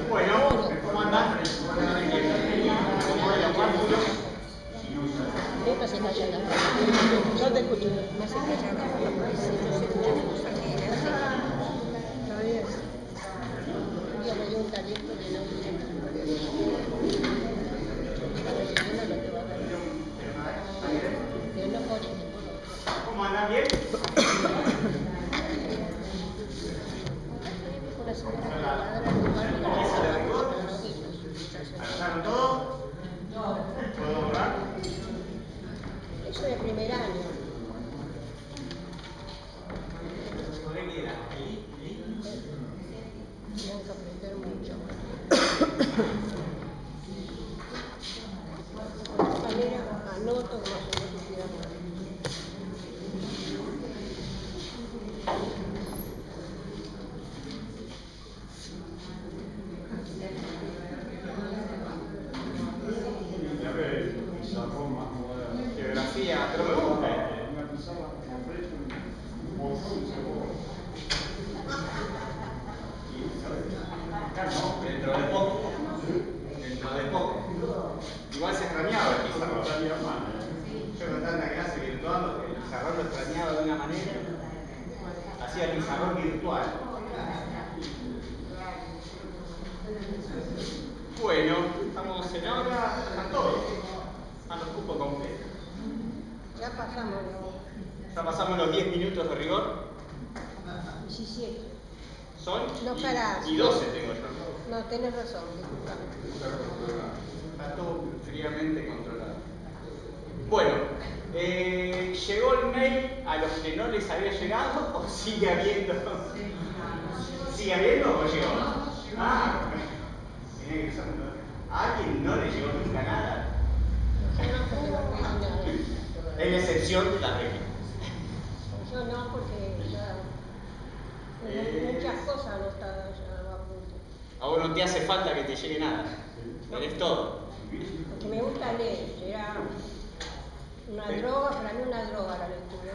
Bueno, ¿cómo andan? Yo te escucho. No se callan la boca, si no se escucha cosa que le hace. Todavía es. Yo me dio un talento de no ¿Cómo andan? ¿Bien? ¿Anotaron todo? ¿Puedo borrar? Eso de primer año. Tienen que aprender mucho. De esta manera anoto como si no supiera nada. Geografía, pero me gusta. Dentro de poco. Dentro de poco. Igual se extrañaba el pizarrón. Yo con tanta clase virtual, el pizarrón lo extrañaba de una manera. Hacía el pizarrón virtual. Bueno, estamos en hora, están todos. Están los cupos completos. Ya pasamos los 10 minutos de rigor. 17. Son No parás. y 12 tengo yo. No, tenés razón, disculpa. Está todo fríamente controlado. Bueno, ¿llegó el mail a los que no les había llegado o sigue habiendo? ¿Sigue habiendo o llegó? Ah, tenía que saberlo. ¿A alguien no le llegó nunca nada? Es la excepción de la regla. Yo no, porque ya muchas cosas anotadas ya no apunto. A vos no te hace falta que te llegue nada. Eres todo. Porque me gusta leer, era una droga, para mí una droga la lectura.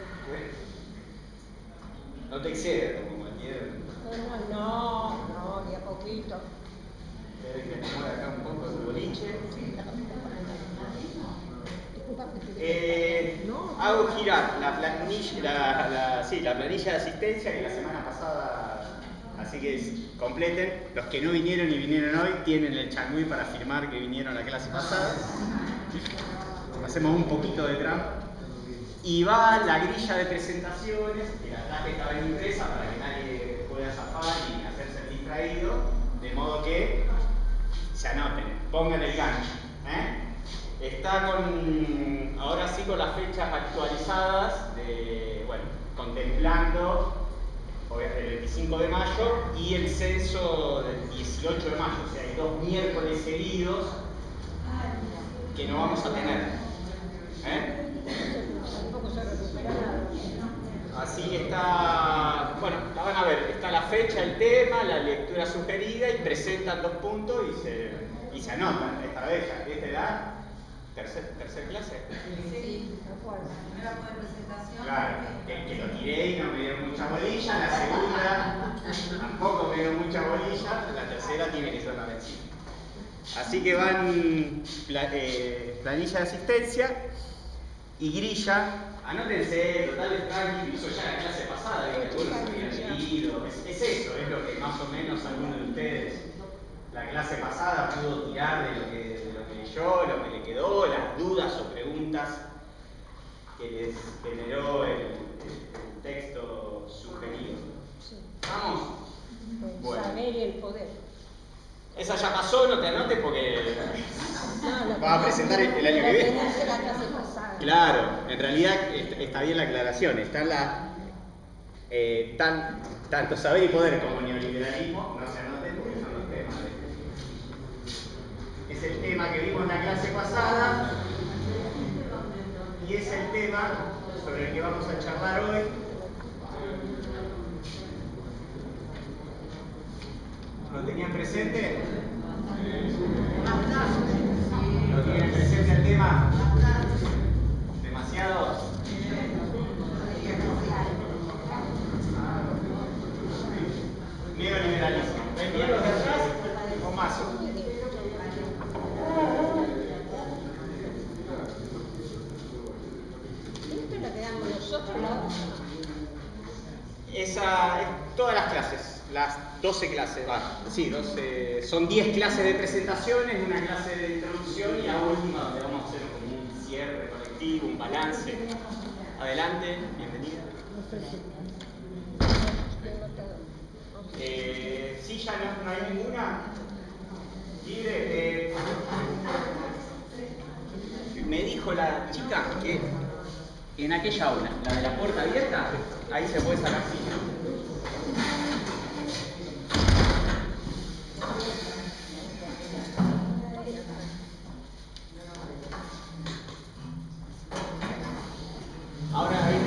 No te excedas como cualquier. No, de a poquito. ¿Querés que me mueva acá un poco el boliche? Hago girar la planilla de asistencia que la semana pasada, así que completen. Los que no vinieron y vinieron hoy tienen el changüí para firmar que vinieron a la clase pasada. Hacemos un poquito de trampa. Y va la grilla de presentaciones, que la traje estaba en impresa para que nadie pueda zafar y hacerse el distraído, de modo que se anoten, pongan el gancho. Está ahora sí con las fechas actualizadas, contemplando el 25 de mayo y el censo del 18 de mayo, o sea, hay 2 miércoles seguidos que no vamos a tener. Tampoco se recupera nada. Así está, bueno, la van a ver, está la fecha, el tema, la lectura sugerida y presentan 2 puntos y se anotan. Esta vez ya, esta edad. ¿Tercer clase? Sí, primera fue de presentación. Claro, que lo tiré y no me dio mucha bolilla, la segunda tampoco me dio mucha bolilla, la tercera tiene que ser la vencida. Así que van planilla de asistencia y grilla. Anótense, total es tranqui, incluso ya la clase pasada, que algunos habían leído. Es eso, es lo que más o menos alguno de ustedes la clase pasada pudo tirar de lo que leyó, lo que le quedó, las dudas o preguntas que les generó el texto sugerido. ¿Vamos? El Bueno. saber y el poder. Esa ya pasó, no te anotes porque No, vas a presentar el año que viene. La clase pasada. Claro, en realidad está bien la aclaración. Están tanto saber y poder como neoliberalismo, no se anoten porque son los temas. Es el tema que vimos en la clase pasada y es el tema sobre el que vamos a charlar hoy. ¿Lo tenían presente? ¿Lo tienen presente el tema? ¿Demasiado? todas las clases, las 12 clases, sí, 12, son 10 clases de presentaciones, una clase de introducción y la última donde vamos a hacer como un cierre colectivo, un balance. Adelante, bienvenida. Sí, ya no hay ninguna. Libre. Me dijo la chica que en aquella aula, la de la puerta abierta, ahí se puede sacar silla. Ahora ahí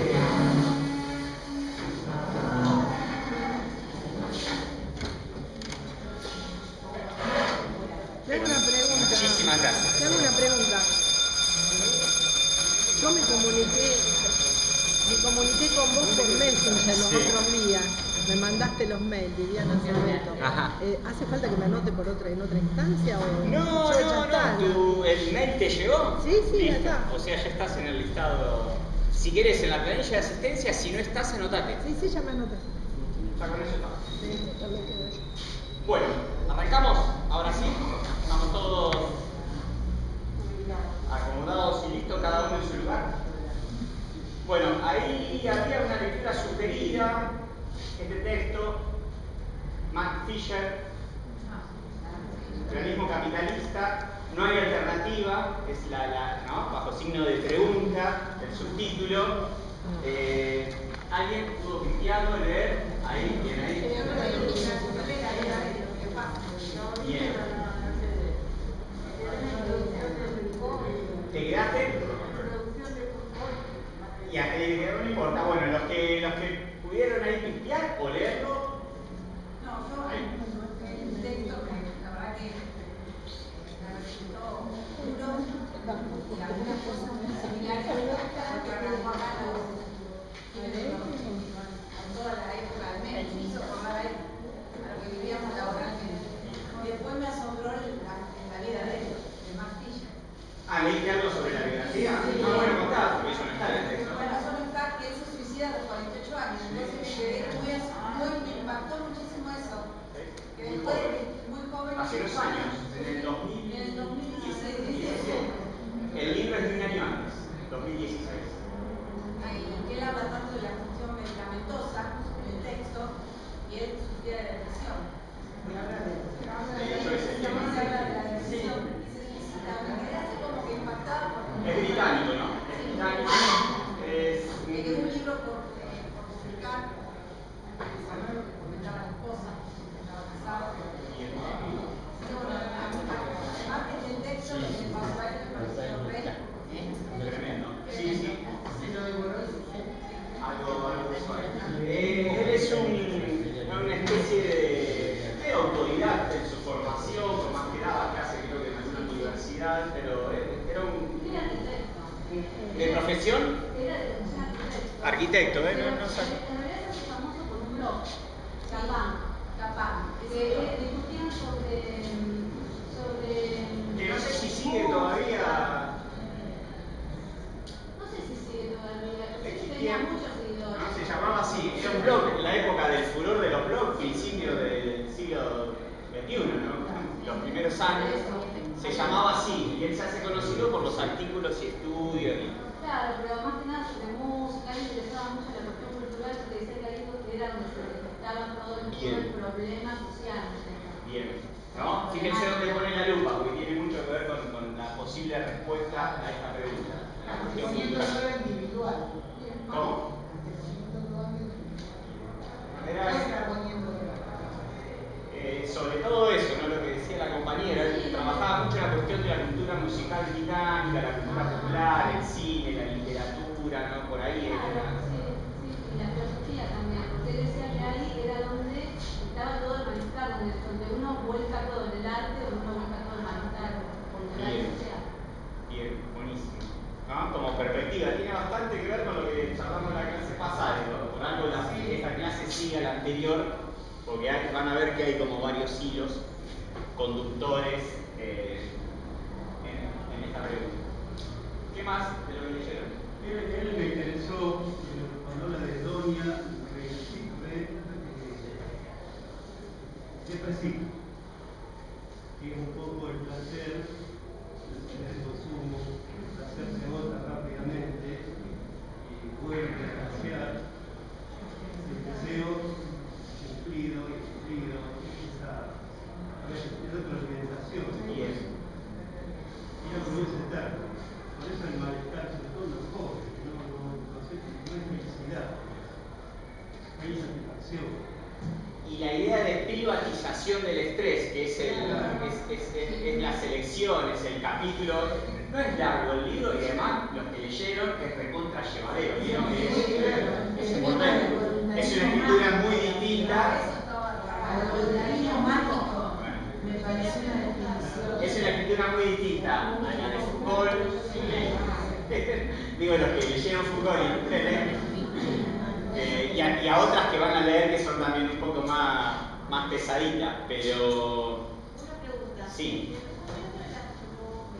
Te hago una pregunta. Muchísimas gracias. Te hago una pregunta. Yo me comuniqué con vos por Messenger los otros días. Me mandaste los mails, Viviana Cerveto. Ajá. ¿Hace falta que me anote en otra instancia? O No, ya está, ¿El mail te llegó? Sí, ya Listo. está. O sea, ya estás en el listado. Si querés, en la planilla de asistencia, si no estás, anotate. Sí, ya me anoté. Ya con eso está. Sí, también quedó yo. Bueno, arrancamos. Ahora sí. Estamos todos acomodados y listos, cada uno en su lugar. Bueno, ahí había una lectura sugerida. Este texto, Max Fisher, Realismo capitalista, no hay alternativa, es ¿no? Bajo signo de pregunta, el subtítulo. ¿Alguien pudo cliquearlo, leer? Ahí, bien, ahí. Bien. ¿Te quedaste? Ya, no importa. Bueno, los que pudieron ahí cliquear o leerlo. No, yo el texto, la verdad que me resultó duro y algunas cosas muy similares porque recordar con toda la época del mes, me hizo acordar a lo que vivíamos laboralmente. Y después me asombró la vida de él, de Max Fisher. ¿Leíste algo sobre la biografía? Sí. No, bueno, contá, porque eso no está en el texto. Bueno, eso no está, que él se suicida a los 48 años, entonces me quedé me impactó muchísimo eso. Que después, muy joven. Hace unos años, en el 2016. El libro es de un año antes, 2016. Que él habla tanto de la función medicamentosa en el texto y él sufría de depresión. Se habla de la depresión y se suicida. Me quedé así como que impactada porque. Es británico, ¿no? Es británico. Me quedó un libro por publicar. Comentaba la esposa, estaba casado. Además que el texto lo que pasó a él me pareció Tremendo. Sí. Algo visual. Él es una especie de autodidacta en su formación, por más que daba clase, creo que en alguna universidad, pero era ¿de profesión? Arquitecto, ¿eh? No sabía. En realidad es famoso por un blog, Capaz. que discutían sobre Que no sé si sigue todavía. no sé si sigue todavía, Existía. tenía muchos seguidores. No, se llamaba así, era un blog en la época del furor de los blogs, principio del siglo XXI, ¿no? Los primeros años se llamaba así, y él se hace conocido por los artículos y estudios. Claro, pero más que nada sobre música, a él le interesaba mucho la cuestión cultural, porque decía que era donde se detectaban todo el problema social. Bien, ¿no? Fíjense dónde pone la lupa, porque tiene mucho que ver con la posible respuesta a esta pregunta. La cuestión cultural. individual. ¿Cómo? Sobre todo eso, ¿no? Lo que decía la compañera, él trabajaba mucho en la cuestión de la cultura musical británica, la cultura popular, el cine, la literatura, ¿no? Por ahí. Claro, sí, y la filosofía también, porque él decía que ahí era donde estaba todo el malestar, donde uno vuelca todo en el arte, donde uno vuelca todo el malestar cultural, Bien. o sea. Bien, buenísimo. ¿No? Como perspectiva, tiene bastante que ver con lo que charlamos en la clase pasada, ¿no? Por algo esta clase sigue a la anterior, porque van a ver que hay como varios hilos conductores en esta pregunta. ¿Qué más de lo que leyeron? Él me interesó cuando habla de Doña así. Y un poco el placer, el consumo, hacerse gota rápidamente y vuelve a saciar el deseo sufrido y sufrido, a veces es otra alimentación. Y no produce eterno. Por eso el malestar, sobre todo en los jóvenes, no es felicidad, no hay satisfacción. Y la idea de privatización del estrés, que es la selección, es el capítulo, no es largo el libro y además los que leyeron es recontra llevadero. ¿Vieron? Es envolvente. Es una escritura muy distinta. Me parece una definición. Es una escritura muy distinta a la de Foucault. Digo, los que leyeron Foucault y a otras que van a leer que son también un poco más pesaditas, pero... Una pregunta. Sí. Como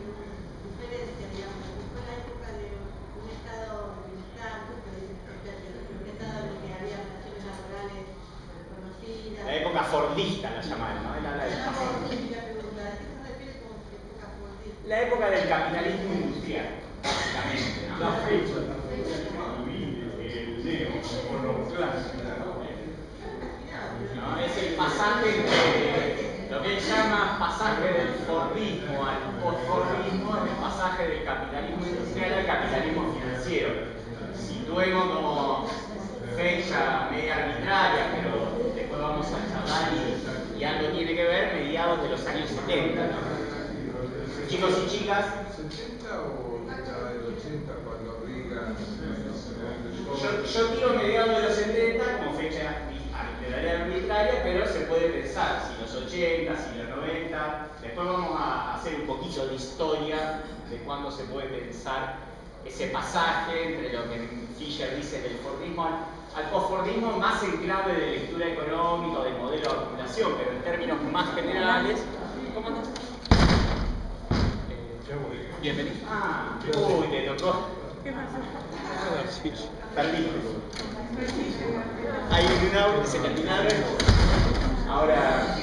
diferencia, digamos, fue la época de un estado de bienestar, un estado en el que había relaciones laborales reconocidas. La época fordista la llamaban, ¿no? La época del capitalismo industrial, básicamente, ¿no? La fecha el neo, por lo clásico, ¿no? Es el pasaje entre lo que él llama pasaje del fordismo al postfordismo, es el pasaje del capitalismo industrial al capitalismo financiero. Situemos como fecha media arbitraria, pero después vamos a charlar y algo tiene que ver, mediados de los años 70, ¿no? Chicos y chicas, ¿70 o década del 80 cuando Reagan? yo tiro mediados de los 70 como fecha arbitraria, pero se puede pensar si los 80, si los 90. Después vamos a hacer un poquito de historia de cuándo se puede pensar ese pasaje entre lo que Fisher dice del fordismo al postfordismo, más en clave de lectura económica o de modelo de acumulación, pero en términos más generales. ¿Cómo andas? Bienvenido. Ah, uy, te tocó. ¿Qué pasó? Perdí. Hay un audio, se terminaron. Ahora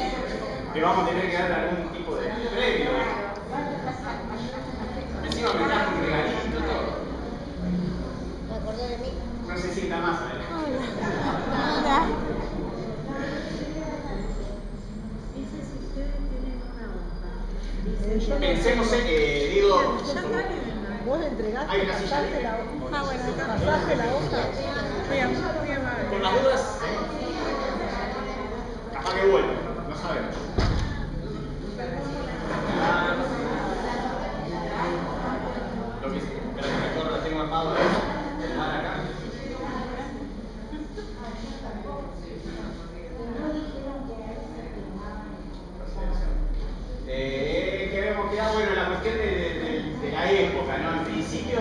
le vamos a tener que dar algún tipo de premio. Encima me trajo un regalito, todo. ¿Me acordé de mí? No se sienta más, ¿eh? Hola. Pensemos en, digo, Vos le entregaste, hay una silla pasaste libre. la hoja. Pasaste la hoja. Muy amable. Por las dudas, capaz que vuelve, no sabemos. Lo que sí, pero que me acuerdo, tengo armado el mar acá. Que habíamos quedado, bueno, la cuestión de la época, ¿no? En principio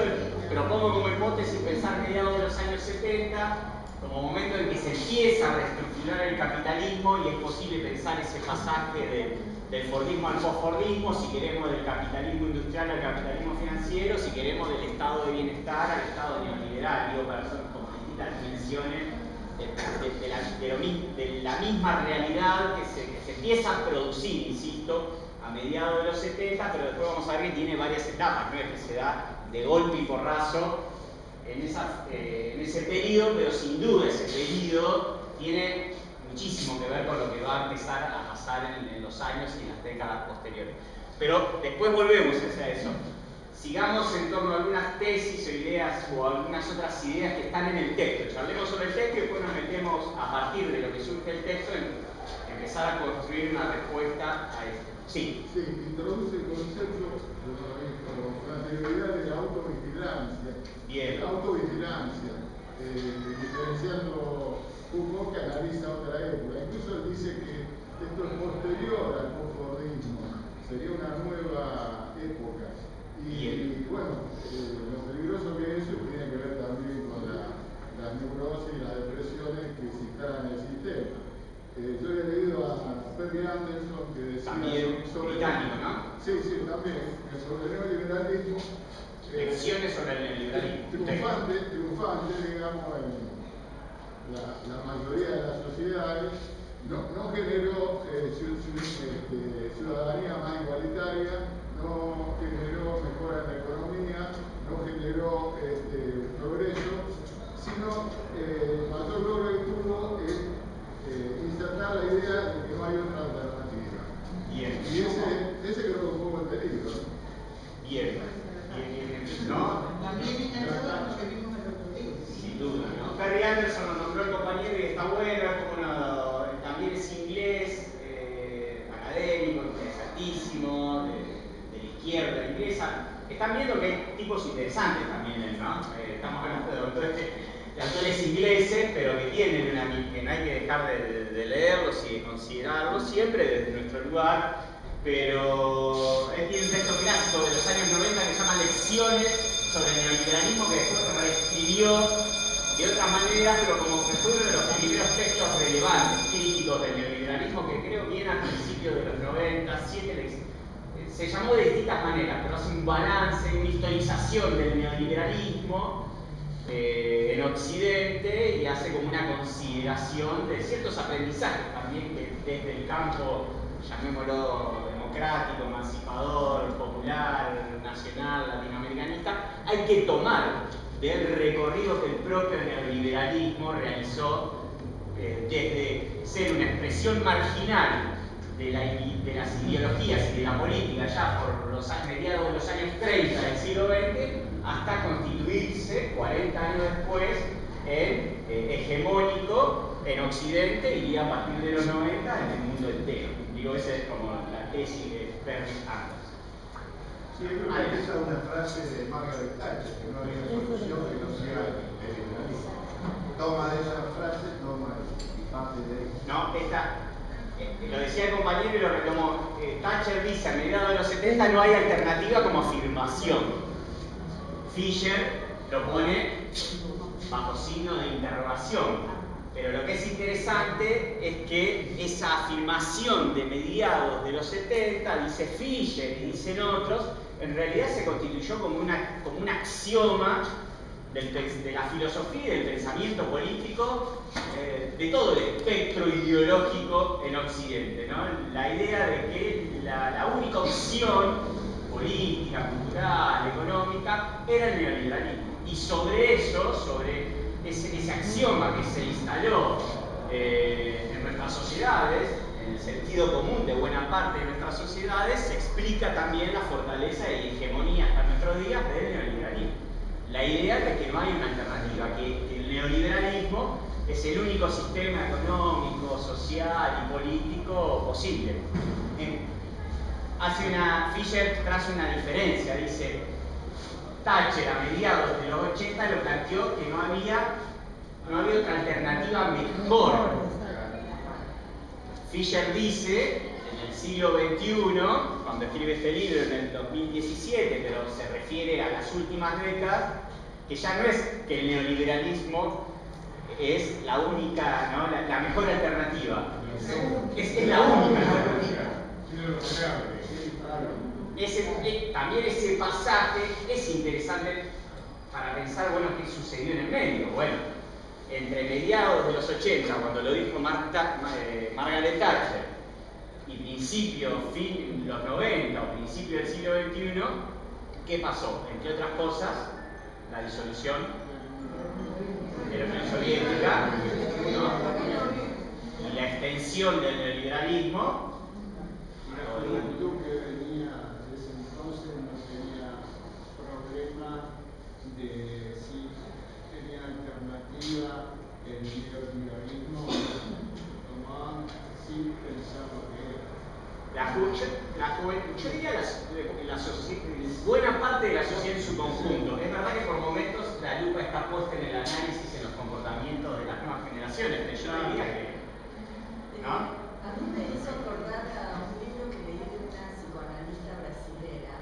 propongo como hipótesis pensar mediados de los años 70 como momento en que se empieza a reestructurar el capitalismo y es posible pensar ese pasaje del fordismo al postfordismo, si queremos del capitalismo industrial al capitalismo financiero, si queremos del estado de bienestar al estado neoliberal, digo, para son como distintas dimensiones de la misma realidad que se empieza a producir, insisto, a mediados de los 70, pero después vamos a ver que tiene varias etapas, no es que se da de golpe y porrazo en ese periodo, pero sin duda ese periodo tiene muchísimo que ver con lo que va a empezar a pasar en los años y en las décadas posteriores. Pero después volvemos hacia eso. Sigamos en torno a algunas tesis o ideas o algunas otras ideas que están en el texto. Charlemos sobre el texto y después nos metemos a partir de lo que surge el texto en empezar a construir una respuesta a esto. Sí. Sí, introduce el concepto con anterioridad de la autovigilancia. Bien. La autovigilancia, diferenciando Foucault que analiza otra época. Incluso él dice que esto es posterior al postfordismo, sería una nueva época. Y bueno, lo peligroso que es eso tiene que ver también con las neurosis y las depresiones que se instalan en el sistema. Yo he leído a Perry Anderson que decía también sobre británico, ¿no? Sí, también, sobre el neoliberalismo. Lecciones sobre el neoliberalismo. Triunfante, digamos, en la mayoría de las sociedades, no generó ciudadanía más igualitaria, no generó mejora en la economía, no generó progreso, sino el mayor logro que tuvo es insertar la idea de que no hay otra alternativa. Bien. Y ese creo que es un poco el peligro. Bien. ¿No? También enganchado con lo que vimos el otro día. Sin duda, ¿no? Perry Anderson lo nombró el compañero y está bueno, también es inglés, académico, interesantísimo, de la izquierda inglesa. Están viendo que hay tipos interesantes también, ¿no? Estamos hablando de autores ingleses, pero que tienen que no hay que dejar de leerlos y de considerarlos siempre desde nuestro lugar. Pero él tiene un texto clásico de los años 90 que se llama Lecciones sobre el neoliberalismo, que después se reescribió de otra manera, pero como que fue uno de los primeros textos relevantes, críticos del neoliberalismo, que creo que viene a principios de los 90, se llamó de distintas maneras, pero hace un balance, una historización del neoliberalismo en Occidente y hace como una consideración de ciertos aprendizajes también que desde el campo, llamémoslo democrático, emancipador, popular, nacional, latinoamericanista, hay que tomar del recorrido que el propio neoliberalismo realizó desde ser una expresión marginal de las ideologías y de la política ya por los mediados de los años 30 del siglo XX hasta constituirse 40 años después en hegemónico en Occidente y a partir de los 90 en el mundo entero. Digo, esa es como la tesis de Perry Anderson. Sí, yo creo que esa es una frase de Margaret Thatcher, que no había solución que no sea el liberalismo. Toma de esa frase, toma parte de ahí. No, lo decía el compañero y lo retomó. Thatcher dice a mediados de los 70 no hay alternativa como afirmación. Fisher lo pone bajo signo de interrogación. Pero lo que es interesante es que esa afirmación de mediados de los 70, dice Fisher y dicen otros, en realidad se constituyó como un axioma de la filosofía y del pensamiento político de todo el espectro ideológico en Occidente, ¿no? La idea de que la única opción política, cultural, económica, era el neoliberalismo. Y sobre eso, sobre ese axioma que se instaló en nuestras sociedades, en el sentido común de buena parte de nuestras sociedades, se explica también la fortaleza y hegemonía hasta nuestros días del neoliberalismo. La idea de que no hay una alternativa, que el neoliberalismo es el único sistema económico, social y político posible. Fisher traza una diferencia, dice Thatcher a mediados de los 80 lo planteó que no había otra alternativa mejor. Fisher dice, en el siglo XXI, cuando escribe este libro en el 2017, pero se refiere a las últimas décadas, que ya no es que el neoliberalismo es la única, ¿no? la mejor alternativa. Es la única alternativa. También ese pasaje es interesante para pensar, bueno, qué sucedió en el medio. Bueno, entre mediados de los 80, cuando lo dijo Margaret Thatcher, y los 90 o principios del siglo XXI, ¿qué pasó? Entre otras cosas, la disolución de la Unión Soviética, ¿no? Y la extensión del neoliberalismo. Una juventud que venía desde entonces no tenía problema de si tenía alternativa el neoliberalismo, tomaban sin pensar lo que era. Yo diría buena parte de la sociedad en su conjunto. Es verdad que por momentos la lupa está puesta en el análisis en los comportamientos de las nuevas generaciones, pero yo diría que, ¿no? A mí me hizo acordar a un libro que leí de una psicoanalista brasilera,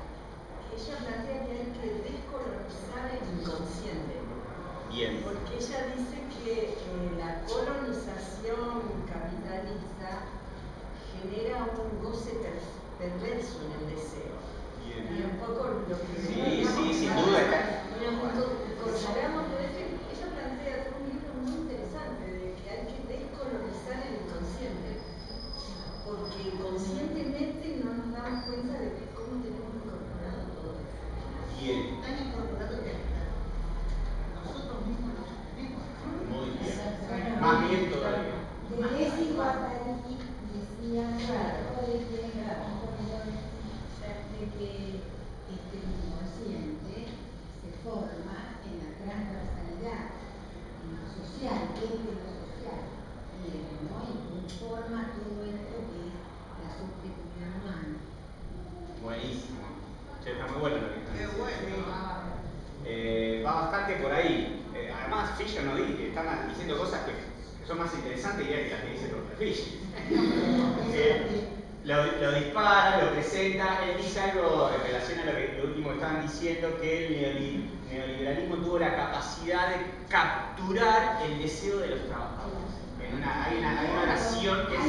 que ella plantea que hay que descolonizar el inconsciente. Bien. Porque ella dice que la colonización capitalista genera un goce perverso en el deseo. Bien. Y un poco lo que... Sí, sin duda. Incorporamos todo esto. Ella plantea un libro muy interesante de que hay que descolonizar el inconsciente. Deleuze y Guattari decían de que el inconsciente se forma en la transversalidad, en lo social, desde lo social, ¿no? Y forma todo esto que es la subjetividad humana. Buenísimo. Che, está muy bueno lo que están diciendo. Qué bueno. Va bastante por ahí. Además, Fischer no dice, están diciendo cosas que son más interesantes que las que dice el propio Fischer. Lo dispara, lo presenta, él dice algo en relación a lo último que estaban diciendo, que el neoliberalismo tuvo la capacidad de capturar el deseo de los trabajadores. Hay una oración que es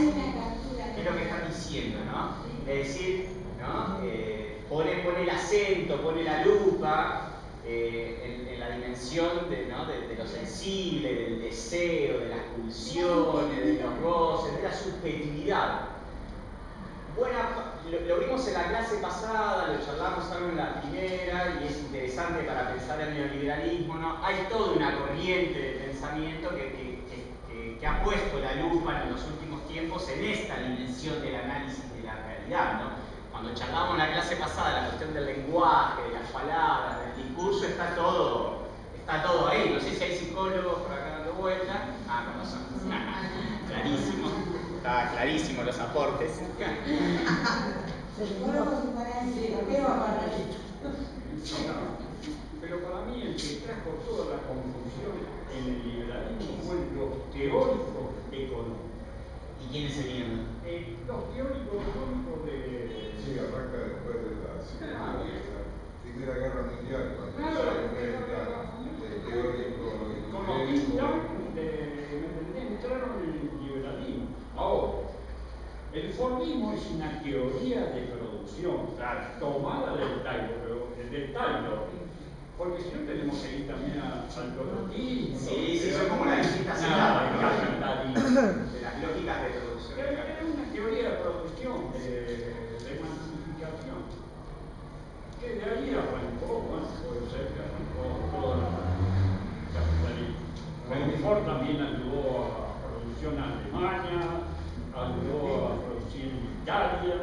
lo que están diciendo, ¿no? Es decir, ¿no? Pone el acento, pone la lupa en la dimensión de lo sensible, del deseo, de las pulsiones, de los goces, de la subjetividad. Lo vimos en la clase pasada, lo charlamos algo en la primera y es interesante para pensar el neoliberalismo, ¿no? Hay toda una corriente de pensamiento que ha puesto la lupa en los últimos tiempos en esta dimensión del análisis de la realidad, ¿no? Cuando charlábamos en la clase pasada la cuestión del lenguaje, de las palabras, del discurso, está todo ahí. No sé si hay psicólogos por acá dando vuelta. Con razón. Clarísimo. Está clarísimo los aportes. Pero para mí el que trajo toda la confusión en el liberalismo fue lo teórico económico. ¿Y quiénes serían? Los teóricos económicos de... Sí, arranca después de la Primera Guerra Mundial, cuando se teórico como entraron en el liberalismo. Ahora, el Fordismo es una teoría de producción, tomada del Taylor, porque si no tenemos que ir también al coloquismo. Sí, son como las distintas etapas de las lógicas de producción. Es una teoría de producción, de masificación, que de ahí arrancó, puede ser que arrancó todo el capitalismo. Ford también ayudó a producción en Alemania, ayudó a producir en Italia,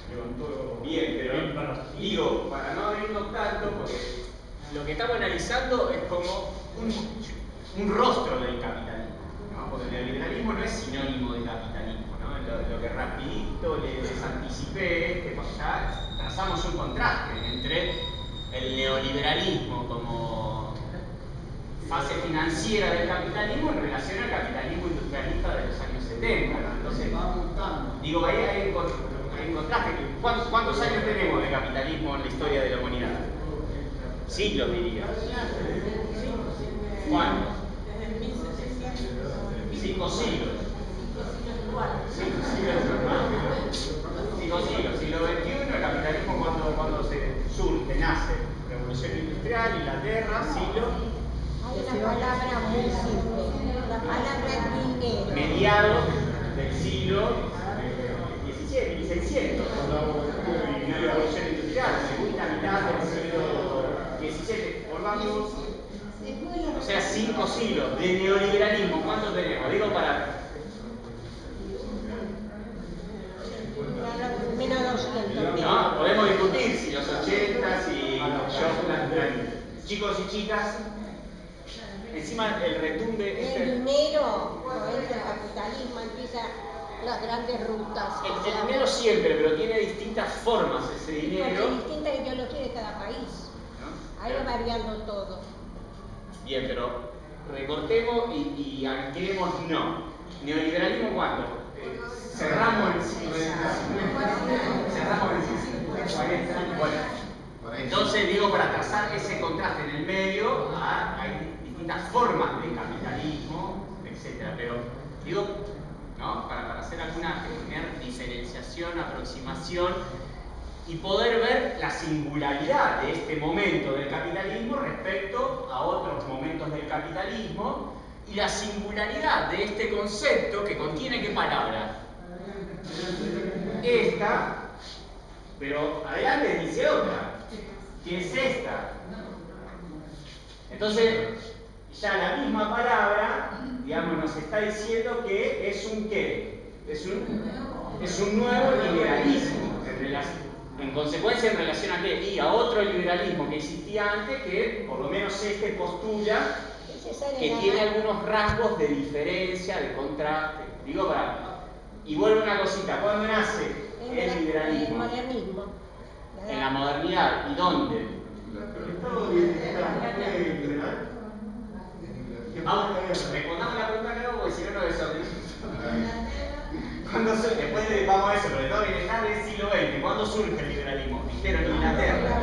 levantó bien, pero en Brasil. Digo, para no abrirnos tanto, porque lo que estamos analizando es como un rostro del capitalismo, ¿no? Porque el neoliberalismo no es sinónimo de capitalismo, ¿no? Lo que rapidito les anticipé es que ya trazamos un contraste entre el neoliberalismo como fase financiera del capitalismo en relación al capitalismo industrialista de los años 70, ¿no? Entonces, digo, ahí hay un contraste. ¿Cuántos años tenemos de capitalismo en la historia de la humanidad? Siglos, diría. ¿Cuántos? 5 siglos. 5 siglos. Siglo XXI, el capitalismo cuando se surge, nace. Revolución industrial, Inglaterra, siglo. Hay una palabra muy simple, la palabra dinero. Mediados del siglo XVII, 1600. La revolución industrial, segunda mitad del siglo XVII. Volvamos. O sea, 5 siglos de neoliberalismo. ¿Cuánto tenemos? Digo para. Menos 200. No, podemos discutir si los 80, si chicos y chicas. Encima el retumbe. El dinero, cuando entra el capitalismo, empieza las grandes rutas. El dinero siempre, pero tiene distintas formas ese dinero. Porque hay distintas ideologías de cada país. ¿No? Ahí va variando todo. Bien, pero recortemos y anclemos no. ¿Neoliberalismo cuándo? Cerramos el siglo XX. Cerramos el siglo XX. Bueno, entonces digo, para trazar ese contraste en el medio, hay distintas formas de capitalismo, etc. Pero digo, ¿no? Para hacer alguna primera diferenciación, aproximación y poder ver la singularidad de este momento del capitalismo respecto a otros momentos del capitalismo y la singularidad de este concepto que contiene ¿qué palabra? Esta, pero adelante dice otra, que es esta. Entonces, ya la misma palabra digamos, nos está diciendo que es un ¿qué? Es un nuevo liberalismo. En consecuencia, en relación a qué? Y a otro liberalismo que existía antes, que por lo menos este postula que tiene algunos rasgos de diferencia, de contraste. Digo, y vuelvo una cosita, ¿cuándo nace el liberalismo? El modernismo. En la modernidad. ¿Y dónde? Respondamos la pregunta que hago, porque si no, no desordinamos. Vamos a eso, pero todo bienestar del siglo XX. ¿Cuándo surge el liberalismo? Dijeron en Inglaterra.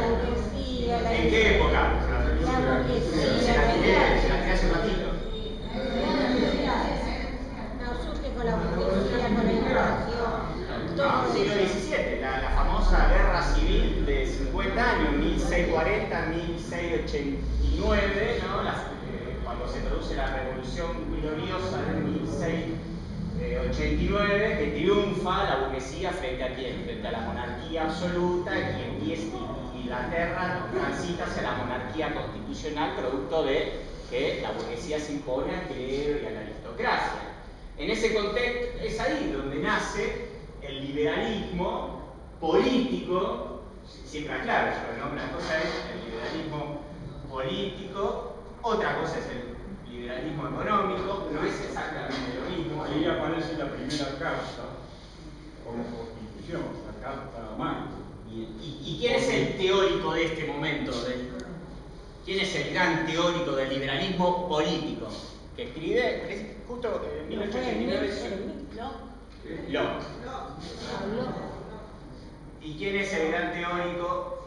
¿En qué época? Se la tiré hace un ratito. No, surge con la burguesía, con la inflación. No, siglo XVII, la famosa guerra civil de 50 años, 1640, 1689, ¿no? Cuando se produce la revolución gloriosa de 1689, que triunfa la burguesía frente a quién? Frente a la monarquía absoluta, y Inglaterra transita hacia la monarquía constitucional, producto de que la burguesía se impone al clero y a la aristocracia. En ese contexto es ahí donde nace el liberalismo político, siempre aclaro, ¿no? Una cosa es el liberalismo político, otra cosa es el liberalismo económico, no es exactamente lo mismo. Ahí aparece la primera carta como constitución, la Carta Magna. ¿Y quién es el teórico de este momento? ¿Quién es el gran teórico del liberalismo político? Que escribe justo en 1889. Locke. ¿Y quién es el gran teórico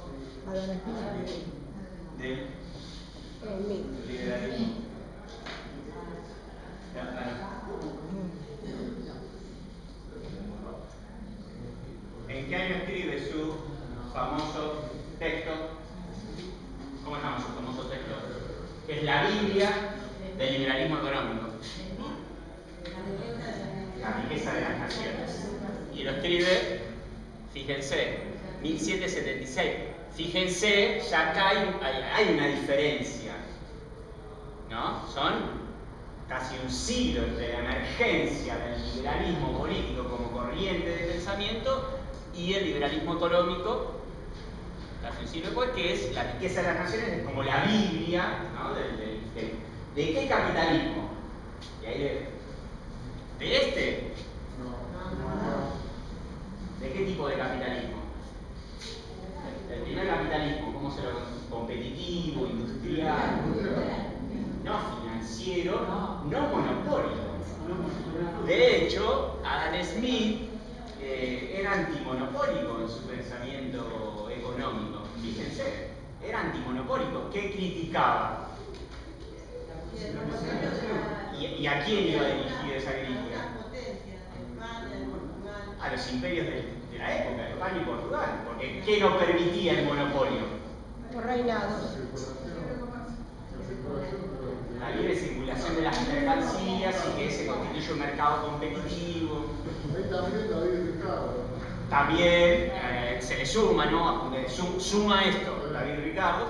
del liberalismo? ¿En qué año escribe su famoso texto? ¿Cómo se llama su famoso texto? Que es la Biblia del liberalismo económico. La riqueza de las naciones. Y lo escribe, fíjense, 1776. Fíjense, ya acá hay una diferencia, ¿no? Son casi un siglo entre la emergencia del liberalismo político como corriente de pensamiento y el liberalismo económico, casi un siglo después, que es la riqueza de las naciones, es como la Biblia, ¿no? ¿De qué capitalismo? Y ahí ¿de este? ¿De qué tipo de capitalismo? El primer capitalismo, ¿cómo se lo competitivo, industrial, no financiero, no monopólico? De hecho, Adam Smith era antimonopólico en su pensamiento económico. Fíjense, era antimonopólico. ¿Qué criticaba? ¿Y a quién iba dirigida esa crítica? A los imperios de la época, España y Portugal. Porque ¿qué no permitía el monopolio? Los reinados. La libre circulación de las mercancías y que se constituye un mercado competitivo. Ahí también David Ricardo. También se le suma, ¿no? Suma esto, David Ricardo,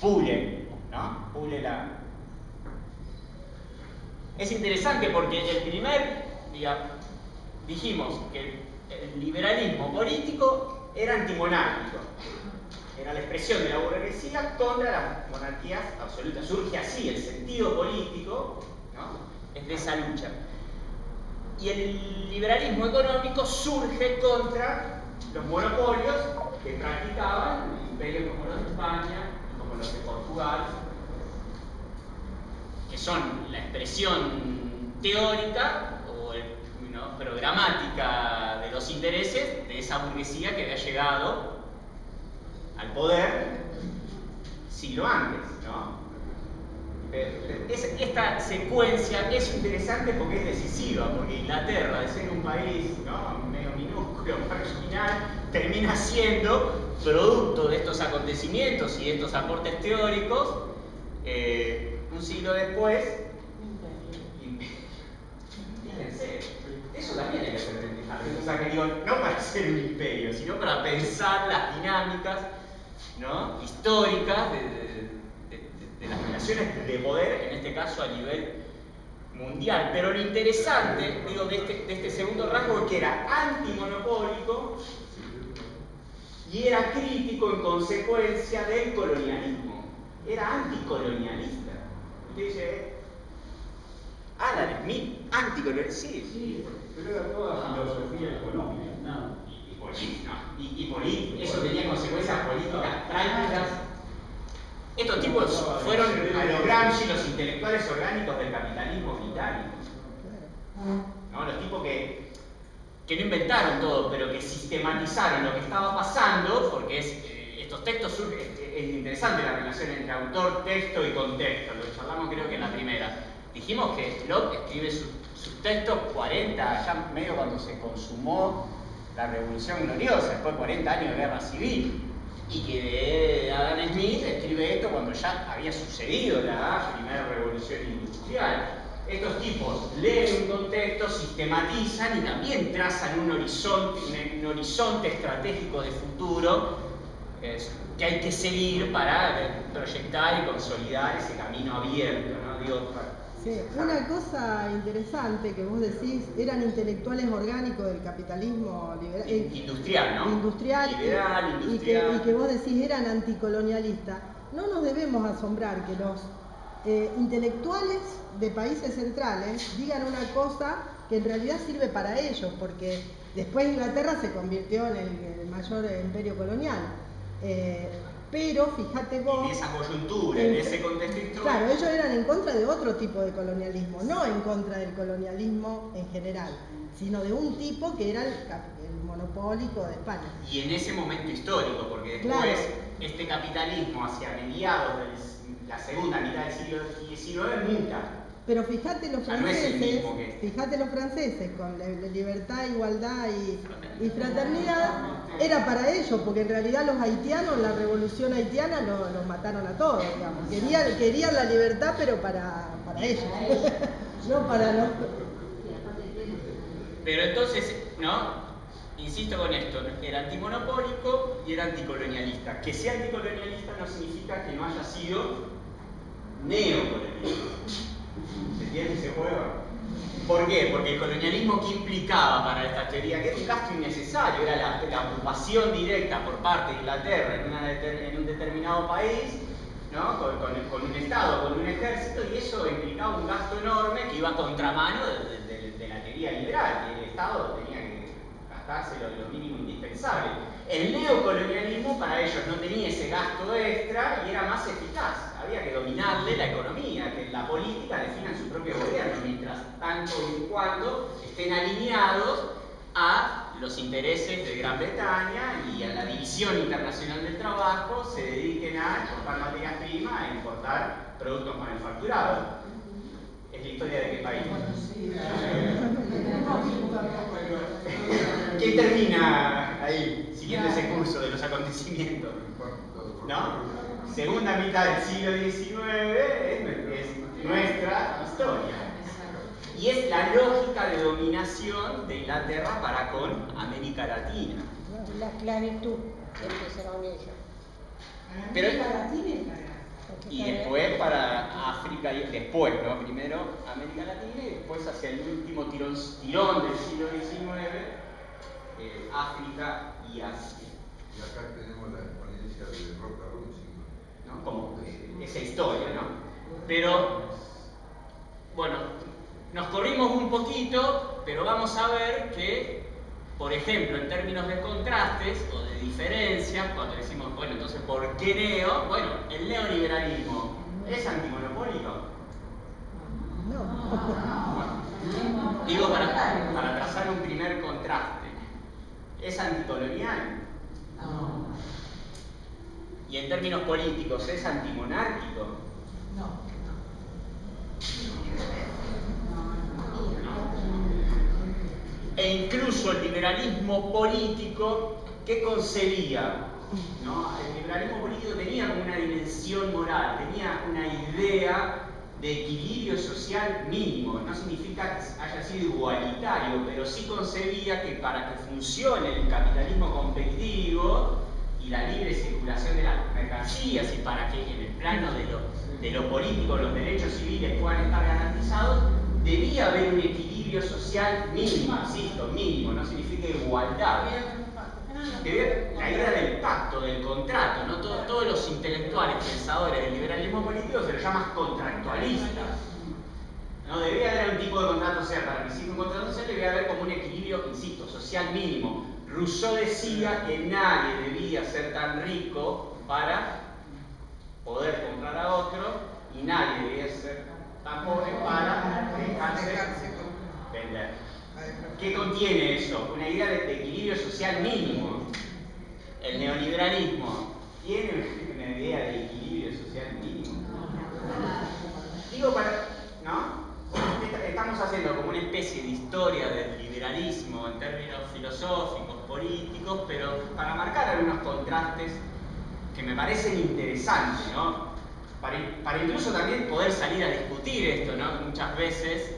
pule, ¿no? Pule la... Es interesante porque el primer, dijimos que el liberalismo político era antimonárquico. Era la expresión de la burguesía contra las monarquías absolutas. Surge así, el sentido político, ¿no? Es de esa lucha. Y el liberalismo económico surge contra los monopolios que practicaban imperios como los de España, como los de Portugal, que son la expresión teórica o programática de los intereses de esa burguesía que había llegado al poder siglo antes, ¿no? Esta secuencia es interesante porque es decisiva, porque Inglaterra, de ser un país, ¿no?, medio minúsculo, marginal, termina siendo producto de estos acontecimientos y de estos aportes teóricos un siglo después. Fíjense, eso también hay que ser entendido. O sea, que digo, no para ser un imperio, sino para pensar las dinámicas, ¿no?, históricas de las relaciones de poder, en este caso a nivel mundial. Pero lo interesante, digo, de este segundo rasgo es que era antimonopólico y era crítico en consecuencia del colonialismo. Era anticolonialista. Usted dice, Adam Smith, anticolonialista, sí. Pero era toda filosofía económica, ¿no? Y política, eso tenía consecuencias políticas prácticas. Estos tipos fueron a lo Gramsci los intelectuales orgánicos del capitalismo británico. ¿No? Los tipos que no inventaron todo, pero que sistematizaron lo que estaba pasando, porque estos textos surgen, es interesante la relación entre autor, texto y contexto, lo charlamos creo que en la primera. Dijimos que Locke escribe sus textos 40, ya medio cuando se consumó la Revolución Gloriosa, después de 40 años de guerra civil, y que Adam Smith escribe esto cuando ya había sucedido la primera revolución industrial. Estos tipos leen un contexto, sistematizan y también trazan un horizonte estratégico de futuro que hay que seguir para proyectar y consolidar ese camino abierto, ¿no? Digo, sí, una cosa interesante que vos decís, eran intelectuales orgánicos del capitalismo liberal, industrial, ¿no? Industrial, liberal, industrial. Y que vos decís eran anticolonialistas. No nos debemos asombrar que los intelectuales de países centrales digan una cosa que en realidad sirve para ellos, porque después Inglaterra se convirtió en el mayor imperio colonial. Pero fíjate vos... En esa coyuntura, en ese contexto histórico. Claro, ellos eran en contra de otro tipo de colonialismo, no en contra del colonialismo en general, sino de un tipo que era el monopólico de España. Y en ese momento histórico, porque después este capitalismo hacia mediados de la segunda mitad del siglo XIX muta. Pero fíjate los franceses, no es el mismo que fíjate los franceses con la libertad, igualdad y fraternidad, era para ellos, porque en realidad los haitianos, la revolución haitiana los mataron a todos, digamos. Querían la libertad, pero para ellos, no para los... Pero entonces, ¿no? Insisto con esto, era antimonopólico y era anticolonialista. Que sea anticolonialista no significa que no haya sido neocolonialista. ¿Se entiende ese juego? ¿Por qué? Porque el colonialismo que implicaba para esta teoría, que era un gasto innecesario, era la ocupación directa por parte de Inglaterra en un determinado país, ¿no? Con un Estado, con un ejército, y eso implicaba un gasto enorme que iba a contramano de la teoría liberal, y el Estado tenía que gastarse lo mínimo indispensable. El neocolonialismo para ellos no tenía ese gasto extra y era más eficaz. Había que dominarle la economía, que la política defina su propio gobierno, mientras tanto y cuando estén alineados a los intereses de Gran Bretaña y a la división internacional del trabajo, se dediquen a exportar materias primas, a importar productos manufacturados. ¿Es la historia de qué país? ¿Quién termina ahí, siguiendo ese curso de los acontecimientos? ¿No? Segunda mitad del siglo XIX es nuestra historia. Y es la lógica de dominación de Inglaterra para con América Latina. La esclavitud que empezaron ellos. Pero, y después para África, y después, ¿no? Primero América Latina y después hacia el último tirón del siglo XIX, África y Asia. Y acá tenemos la experiencia de Roca Runzi, ¿no? Como esa historia, ¿no? Pero, bueno, nos corrimos un poquito, pero vamos a ver que, por ejemplo, en términos de contrastes o de diferencias, cuando decimos, bueno, entonces, ¿por qué neo? Bueno, el neoliberalismo, ¿es antimonopólico? No. Digo, para trazar un primer contraste, ¿es anticolonial? No. Y en términos políticos, ¿es antimonárquico? No. E incluso el liberalismo político, ¿qué concebía? ¿No? El liberalismo político tenía como una dimensión moral, tenía una idea de equilibrio social mínimo. No significa que haya sido igualitario, pero sí concebía que para que funcione el capitalismo competitivo y la libre circulación de las mercancías, y para que en el plano de lo político los derechos civiles puedan estar garantizados, debía haber un equilibrio social mínimo, insisto, mínimo, no significa igualdad. La idea del pacto, del contrato, ¿no? Todos los intelectuales, pensadores del liberalismo político se los llaman contractualistas. No debía haber un tipo de contrato social. Para que exista un contrato social debía haber como un equilibrio, insisto, social mínimo. Rousseau decía que nadie debía ser tan rico para poder comprar a otro y nadie debía ser tan pobre para dejarse vender. ¿Qué contiene eso? Una idea de equilibrio social mínimo. El neoliberalismo tiene una idea de equilibrio social mínimo. Digo ¿no? Estamos haciendo como una especie de historia del liberalismo en términos filosóficos, políticos, pero para marcar algunos contrastes que me parecen interesantes, ¿no? Para incluso también poder salir a discutir esto, ¿no? Muchas veces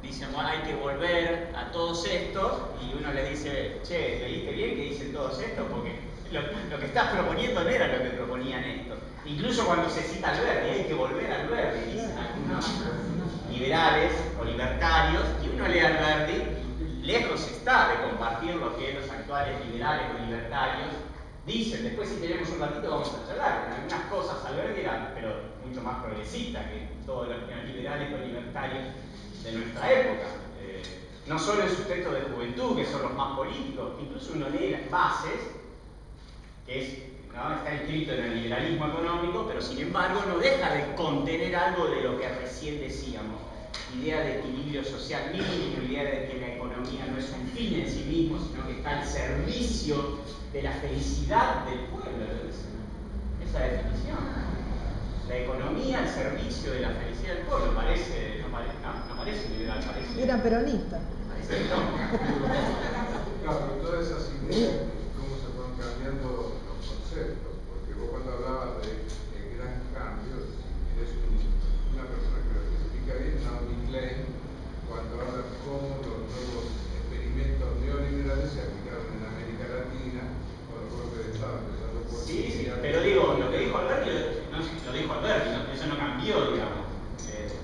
dicen, bueno, hay que volver a todos estos, y uno le dice, che, ¿leíste bien que dicen todos estos? Porque lo que estás proponiendo no era lo que proponían estos. Incluso cuando se cita Alberti, hay que volver a Alberti, dicen algunos liberales o libertarios, y uno lee a Alberti, lejos está de compartir lo que los actuales liberales o libertarios dicen. Después, si tenemos un ratito, vamos a charlar. En algunas cosas Alberti era, pero mucho más progresista que todos los liberales o libertarios de nuestra época. No solo en sus textos de juventud, que son los más políticos, incluso uno lee las bases, que es, ¿no? Está escrito en el liberalismo económico, pero sin embargo no deja de contener algo de lo que recién decíamos. Idea de equilibrio social mínimo, idea de que la economía no es un fin en sí mismo, sino que está al servicio de la felicidad del pueblo. Esa definición. La economía al servicio de la felicidad del pueblo. No parece liberal, parece. Era peronista. Parece no. Claro, pero todas esas ideas, cómo se van cambiando los conceptos, porque vos cuando hablabas de gran cambio, eres una persona que lo explica bien, Naomi Klein, cuando habla de cómo los nuevos experimentos neoliberales se aplicaron en América Latina con los golpes de Estado, empezando por... Sí, pero digo, lo que dijo Alberti, lo dijo Alberti, ¿no? Eso no cambió, digamos.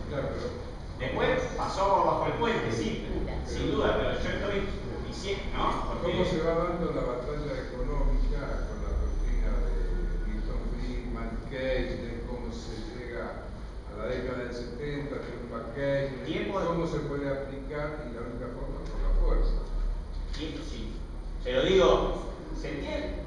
Claro, pero... Después pasó bajo el puente, sí, sin duda, pero yo estoy diciendo, ¿no? Porque... ¿Cómo se va dando la batalla económica con la doctrina de Milton Friedman, Keynes, de cómo se llega a la década del 70, triunfa Keynes, cómo se puede aplicar y la única forma es por la fuerza? Sí, pero digo, ¿se entiende?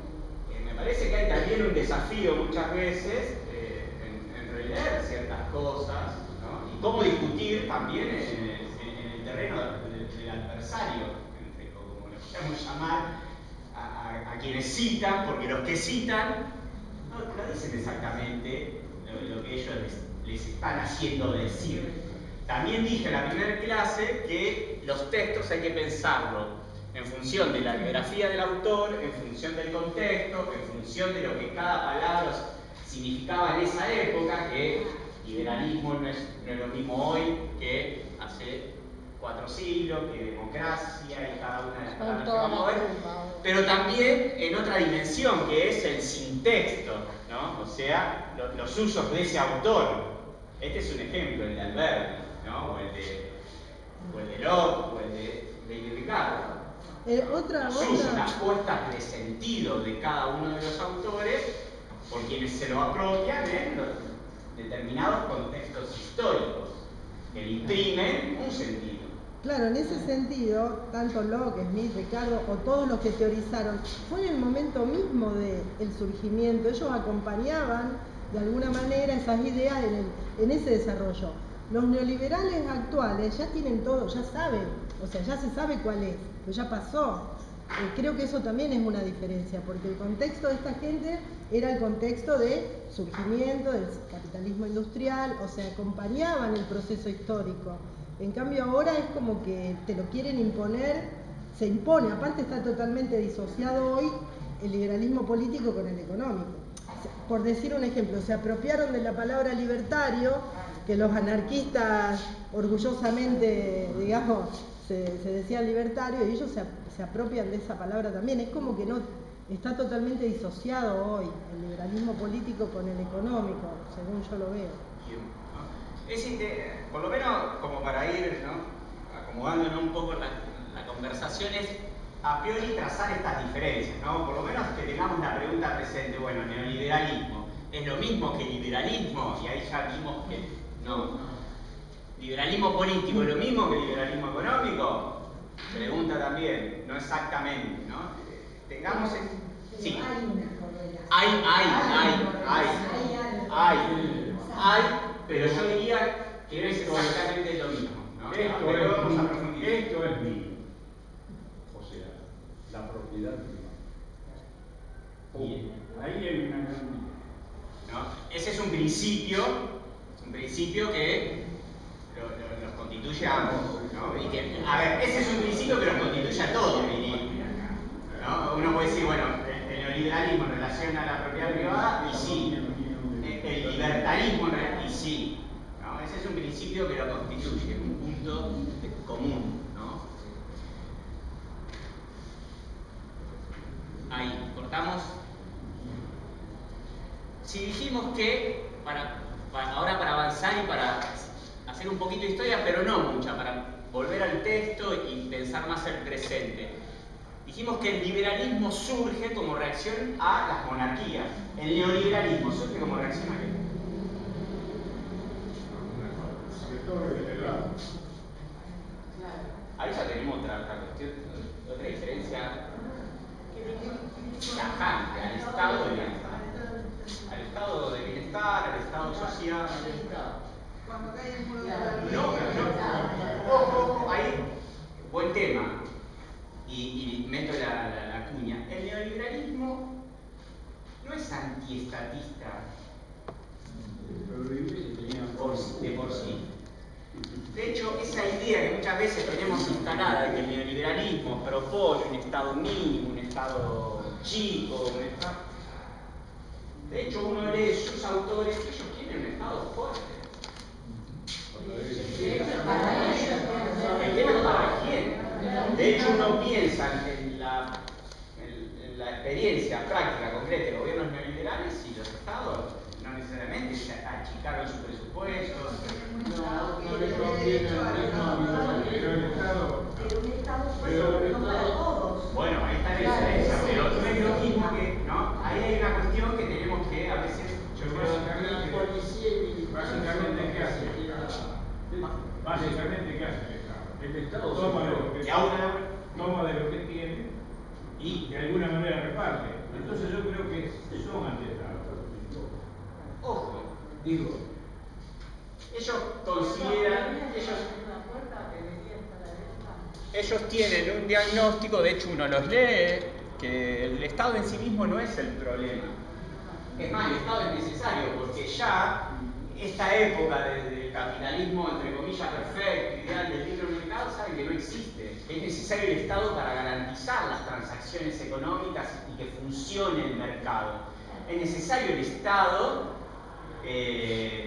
Me parece que hay también un desafío muchas veces en releer ciertas cosas, ¿no? Y cómo discutir también en el terreno del adversario, como le podemos llamar a quienes citan, porque los que citan no dicen exactamente lo que ellos les están haciendo decir. También dije en la primera clase que los textos hay que pensarlo en función de la biografía del autor, en función del contexto, en función de lo que cada palabra significaba en esa época, que liberalismo no es lo mismo hoy que hace 4 siglos, que democracia y cada una de las palabras que vamos a ver, pero también en otra dimensión, que es el sintexto, ¿no? O sea, los usos de ese autor. Este es un ejemplo, el de Alberti, ¿no? O el de Locke, o el de David Ricardo. Los usos, las puestas de sentido de cada uno de los autores, por quienes se lo apropian en los determinados contextos históricos, que le imprimen un sentido. Claro, en ese sentido, tanto Locke, Smith, Ricardo o todos los que teorizaron, fue en el momento mismo del surgimiento. Ellos acompañaban de alguna manera esas ideas en ese desarrollo. Los neoliberales actuales ya tienen todo, ya saben, o sea, ya se sabe cuál es, pero ya pasó. Creo que eso también es una diferencia, porque el contexto de esta gente era el contexto de surgimiento del capitalismo industrial, o sea, acompañaban el proceso histórico. En cambio ahora es como que te lo quieren imponer, se impone, aparte está totalmente disociado hoy el liberalismo político con el económico. Por decir un ejemplo, se apropiaron de la palabra libertario, que los anarquistas orgullosamente, digamos, se decían libertario, y ellos se apropian de esa palabra también. Es como que no está totalmente disociado hoy el liberalismo político con el económico, según yo lo veo. por lo menos como para ir, ¿no?, acomodándonos un poco la conversación, es a priori trazar estas diferencias, ¿no? Por lo menos que tengamos la pregunta presente. Bueno, neoliberalismo, ¿es lo mismo que liberalismo? Y ahí ya vimos que no. ¿Liberalismo político es lo mismo que liberalismo económico? Pregunta también, no exactamente, ¿no? Tengamos... Sí. Hay, pero yo diría que no es exactamente lo mismo, ¿no? Esto es mío. O sea, la propiedad privada. Bien. Ahí hay una gran... ¿No? Ese es un principio que los constituye a ambos, ¿no? Y que, a ver, ese es un principio que los constituye a todos, ¿no? Uno puede decir, bueno, el neoliberalismo en relación a la propiedad privada, y sí. El libertarismo, y sí. ¿No? Ese es un principio que lo constituye, un punto común, ¿no? Ahí, cortamos. Si dijimos que, ahora para avanzar y para hacer un poquito de historia, pero no mucha, para volver al texto y pensar más el presente. Dijimos que el liberalismo surge como reacción a las monarquías. El neoliberalismo surge como reacción a qué? Ahí ya tenemos otra cuestión, otra diferencia tajante al estado de bienestar. Al estado de bienestar, al estado social. Cuando cae el muro de la No. Ojo, ahí, buen tema. Y meto la cuña. El neoliberalismo no es antiestatista de por sí. De hecho, esa idea que muchas veces tenemos instalada de que el neoliberalismo propone un Estado mínimo, un Estado chico, de hecho, uno lee sus autores, ellos quieren un Estado fuerte. ¿El tema para quién? De hecho, uno piensa en la experiencia práctica, concreta de gobiernos neoliberales y los estados no necesariamente se achicaron su presupuesto. No le conviene pero el Estado. Pero un Estado fuerte no para todos. Bueno, ahí está la diferencia, pero no es lo mismo que, ¿no? Ahí hay una cuestión que tenemos que a veces, yo creo que... Básicamente, ¿qué hace el Estado? Básicamente, ¿qué hace el Estado? El Estado toma de lo que tiene y de alguna manera reparte. Entonces yo creo que son antiestados. Ojo, digo, ellos consideran, ellos tienen un diagnóstico, de hecho uno los lee, que el Estado en sí mismo no es el problema. Es más, el Estado es necesario porque ya esta época del capitalismo, entre comillas, perfecto, ideal del libre mercado, saben que no existe. Es necesario el Estado para garantizar las transacciones económicas y que funcione el mercado. Es necesario el Estado,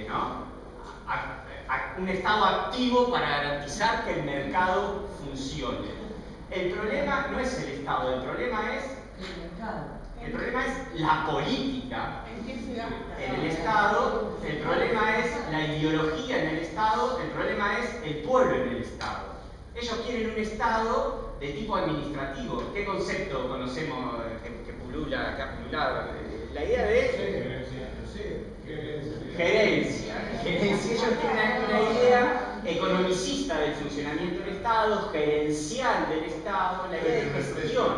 ¿no? Un Estado activo para garantizar que el mercado funcione. El problema no es el Estado, el problema es la política en el Estado, el problema es la ideología en el Estado, el problema es el pueblo en el Estado. Ellos quieren un Estado de tipo administrativo. ¿Qué concepto conocemos que pulula, que ha pululado? La idea de gerencia. Ellos tienen una idea economicista del funcionamiento del Estado, gerencial del Estado, la idea de gestión,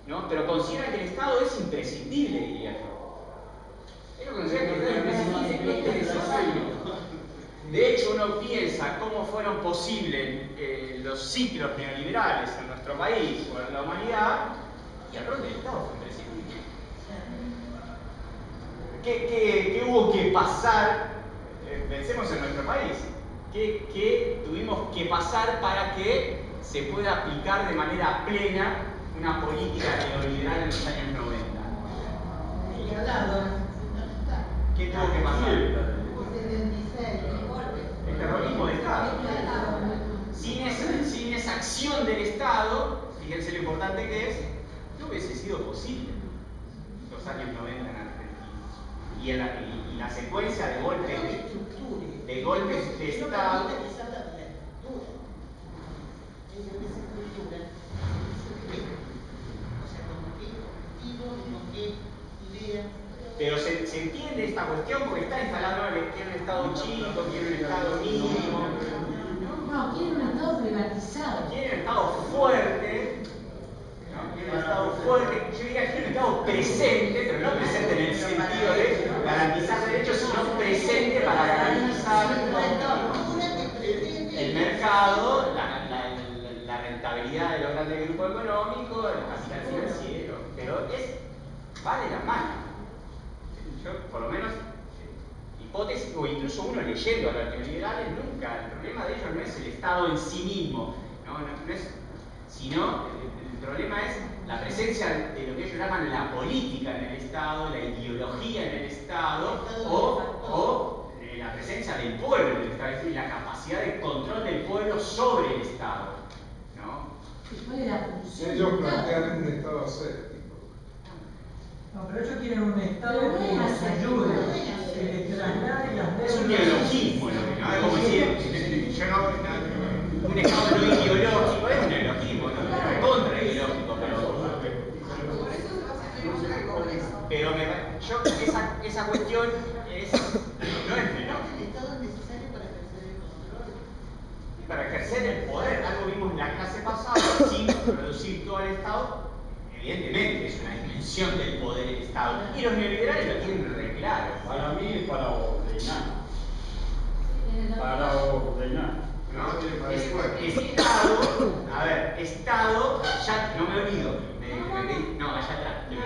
¿no? Pero consideran que el Estado es imprescindible, diría yo. Ellos consideran que el Estado es imprescindible, es necesario. De hecho, uno piensa cómo fueron posibles los ciclos neoliberales en nuestro país o en la humanidad, y el rol del Estado fue imprescindible. ¿Qué hubo que pasar? Pensemos en nuestro país. ¿Qué tuvimos que pasar para que se pueda aplicar de manera plena una política neoliberal en los años 90? ¿Qué tuvo que pasar? El terrorismo de Estado. Sin esa acción del Estado, fíjense lo importante que es, no hubiese sido posible los años 90 en Argentina. Y la secuencia de golpes de golpes de Estado. Pero se entiende esta cuestión porque está instalado que quiere un Estado chico, quiere un Estado mínimo. No, quiere un Estado privatizado. Quiere un Estado fuerte. ¿No? Quiere un Estado fuerte. Yo diría que quiere un Estado presente, pero no presente en el sentido de garantizar derechos, sino presente para garantizar el mercado, la rentabilidad de los grandes grupos económicos, el capital financiero. Pero va de la mano. Yo, por lo menos, hipótesis, o incluso uno leyendo a los neoliberales, nunca, el problema de ellos no es el Estado en sí mismo, no es, sino el problema es la presencia de lo que ellos llaman la política en el Estado, la ideología en el Estado, o la presencia del pueblo en el Estado, es decir, la capacidad de control del pueblo sobre el Estado. ¿No? ¿Cuál es la función? Ellos plantean un Estado aséptico. No, pero ellos quieren un Estado que les ayude, que les traslade las deudas. Es un neologismo, ¿no? Es como decir, yo no, un Estado no ideológico, es un neologismo, ¿no? Es contra ideológico, pero esa cuestión no es menor. El Estado es necesario para ejercer el control. Para ejercer el poder, algo vimos en la clase pasada, sin reducir todo el Estado. Evidentemente es una dimensión del poder del Estado. Y los neoliberales lo tienen re claro. Para mí es para ordenar. Para ordenar. ¿No? Estado, a ver, Estado, ya no me olvido. No, allá atrás. El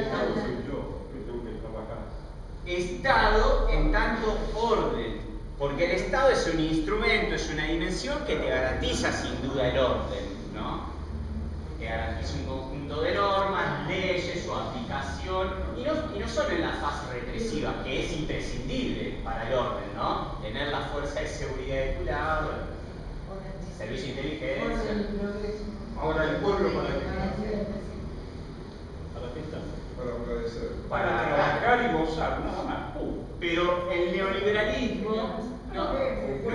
Estado soy yo, que tengo que trabajar. Estado en tanto orden. Porque el Estado es un instrumento, es una dimensión que te garantiza sin duda el orden, ¿no? Que garantiza un conjunto de normas, leyes, su aplicación, y no solo en la fase represiva, que es imprescindible para el orden, ¿no? Tener la fuerza de seguridad de tu lado, servicio de inteligencia. Ahora el pueblo para qué está. Para obedecer. Para trabajar y gozar, nada más. Pero el neoliberalismo no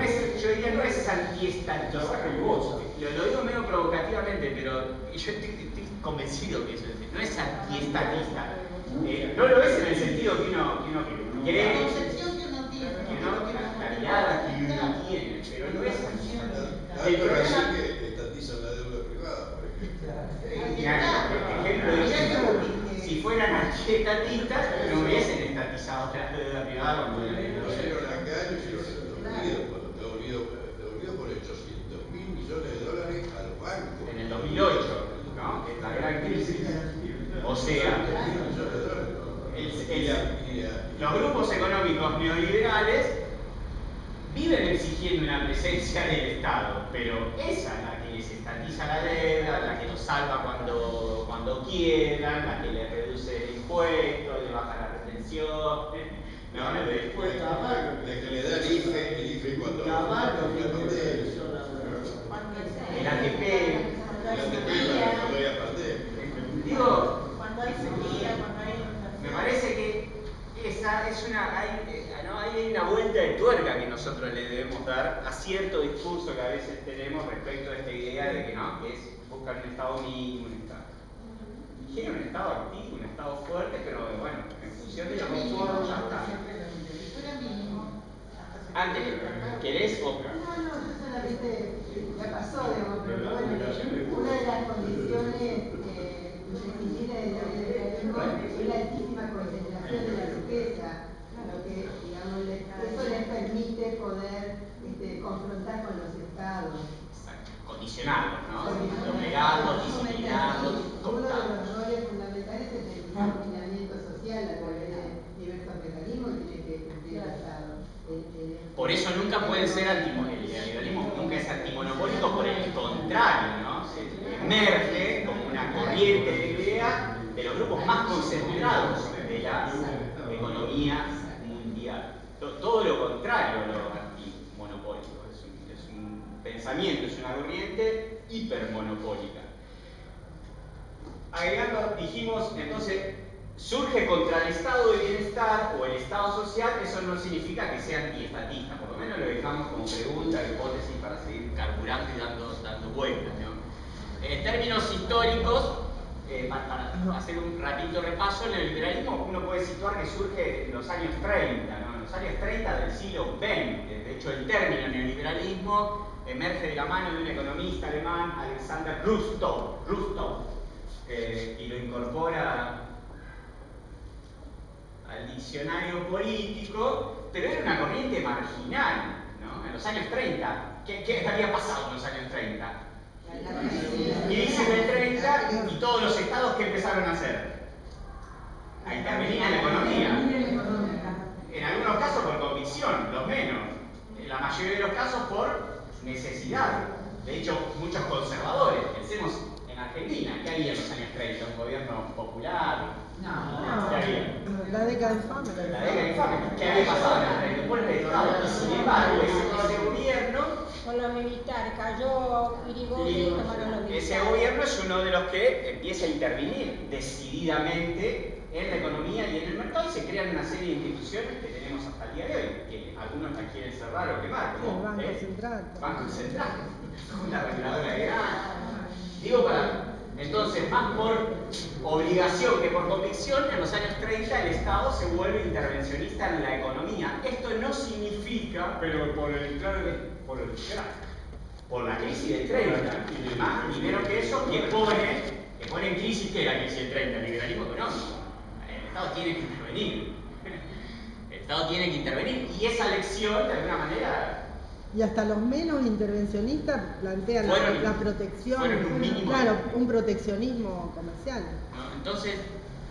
es, yo diría, no es antiestatista. Lo digo medio provocativamente, pero yo estoy convencido que eso es. No es antiestatista. No lo es en el sentido que uno cree. La concepción que uno tiene. La mirada que uno tiene, pero no es antiestatista. El problema que estatizan la deuda privada, por ejemplo, si fueran antiestatistas, no hubiesen estatizado la deuda privada como la ley. No hicieron acá, lo hicieron en Estados Unidos, cuando devolvió por 800.000 millones de dólares a los bancos. En el 2008, ¿no? Es la gran crisis. O sea, los grupos económicos neoliberales viven exigiendo una presencia del Estado, pero esa es la que les estatiza la deuda, la que los salva cuando quieran, la que les reduce el impuesto, le baja la retención. No, después la que le da el IFE cuando el ATP, cuando haya pandemia. Digo, Cuando hay sequía, cuando hay... me parece que esa es hay una vuelta de tuerca que nosotros le debemos dar a cierto discurso que a veces tenemos respecto a esta idea de que es buscar un Estado mínimo, un Estado. Quiere un Estado activo, un Estado fuerte, pero bueno, en función de los conformes ya está. Antes, ¿querés otra? No, yo solamente, ya pasó, digamos, pero bueno, una de las condiciones imprescindibles del neoliberalismo es la altísima concentración de la riqueza, lo que, digamos, eso les permite poder confrontar con los estados. Condicionarlos, ¿no? Obligarlos, disciplinarlos, Uno de los roles fundamentales es el funcionamiento social a través de diversos mecanismos que tiene que cumplir el Estado. Por eso nunca pueden ser el neoliberalismo nunca es antimonopólico, por el contrario, ¿no? Se emerge como una corriente de idea de los grupos más concentrados de la economía mundial. Todo lo contrario a lo antimonopólico. Es un pensamiento, es una corriente hipermonopólica. Agregando, dijimos, entonces, surge contra el estado de bienestar o el estado social, eso no significa que sea antiestatista, por lo menos lo dejamos como pregunta, hipótesis para seguir carburando y dando vueltas, ¿no? En términos históricos, para hacer un ratito repaso, el neoliberalismo uno puede situar que surge en los años 30, ¿no? En los años 30 del siglo XX. De hecho, el término neoliberalismo emerge de la mano de un economista alemán, Alexander Rostow, y lo incorpora al diccionario político, pero era una corriente marginal, ¿no? En los años 30. ¿Qué había pasado en los años 30? Crisis del 30 y todos los estados que empezaron a hacer. A intervenir en la economía. En algunos casos por convicción, los menos. En la mayoría de los casos por necesidad. De hecho, muchos conservadores, pensemos en Argentina, ¿qué había en los años 30? ¿Un gobierno popular? No. ¿Qué había? La década infame. La década infame. ¿Qué había pasado en el 30? Un golpe de Estado. Y sin embargo, ese gobierno... Con los militares, cayó Irigoyen y tomaron los militares. Ese gobierno es uno de los que empieza a intervenir decididamente en la economía y en el mercado y se crean una serie de instituciones que tenemos hasta el día de hoy, que algunos las quieren cerrar o quemar, como el Banco Central. Banco Central, la reguladora de grano. Digo entonces, más por obligación que por convicción, en los años 30 el Estado se vuelve intervencionista en la economía. Esto no significa, pero por la crisis del 30, más dinero que eso, que pone en crisis, ¿qué es la crisis del 30? El liberalismo económico. El Estado tiene que intervenir. El Estado tiene que intervenir. Y esa lección, de alguna manera... Y hasta los menos intervencionistas plantean la protección, claro, un proteccionismo comercial. ¿No? Entonces,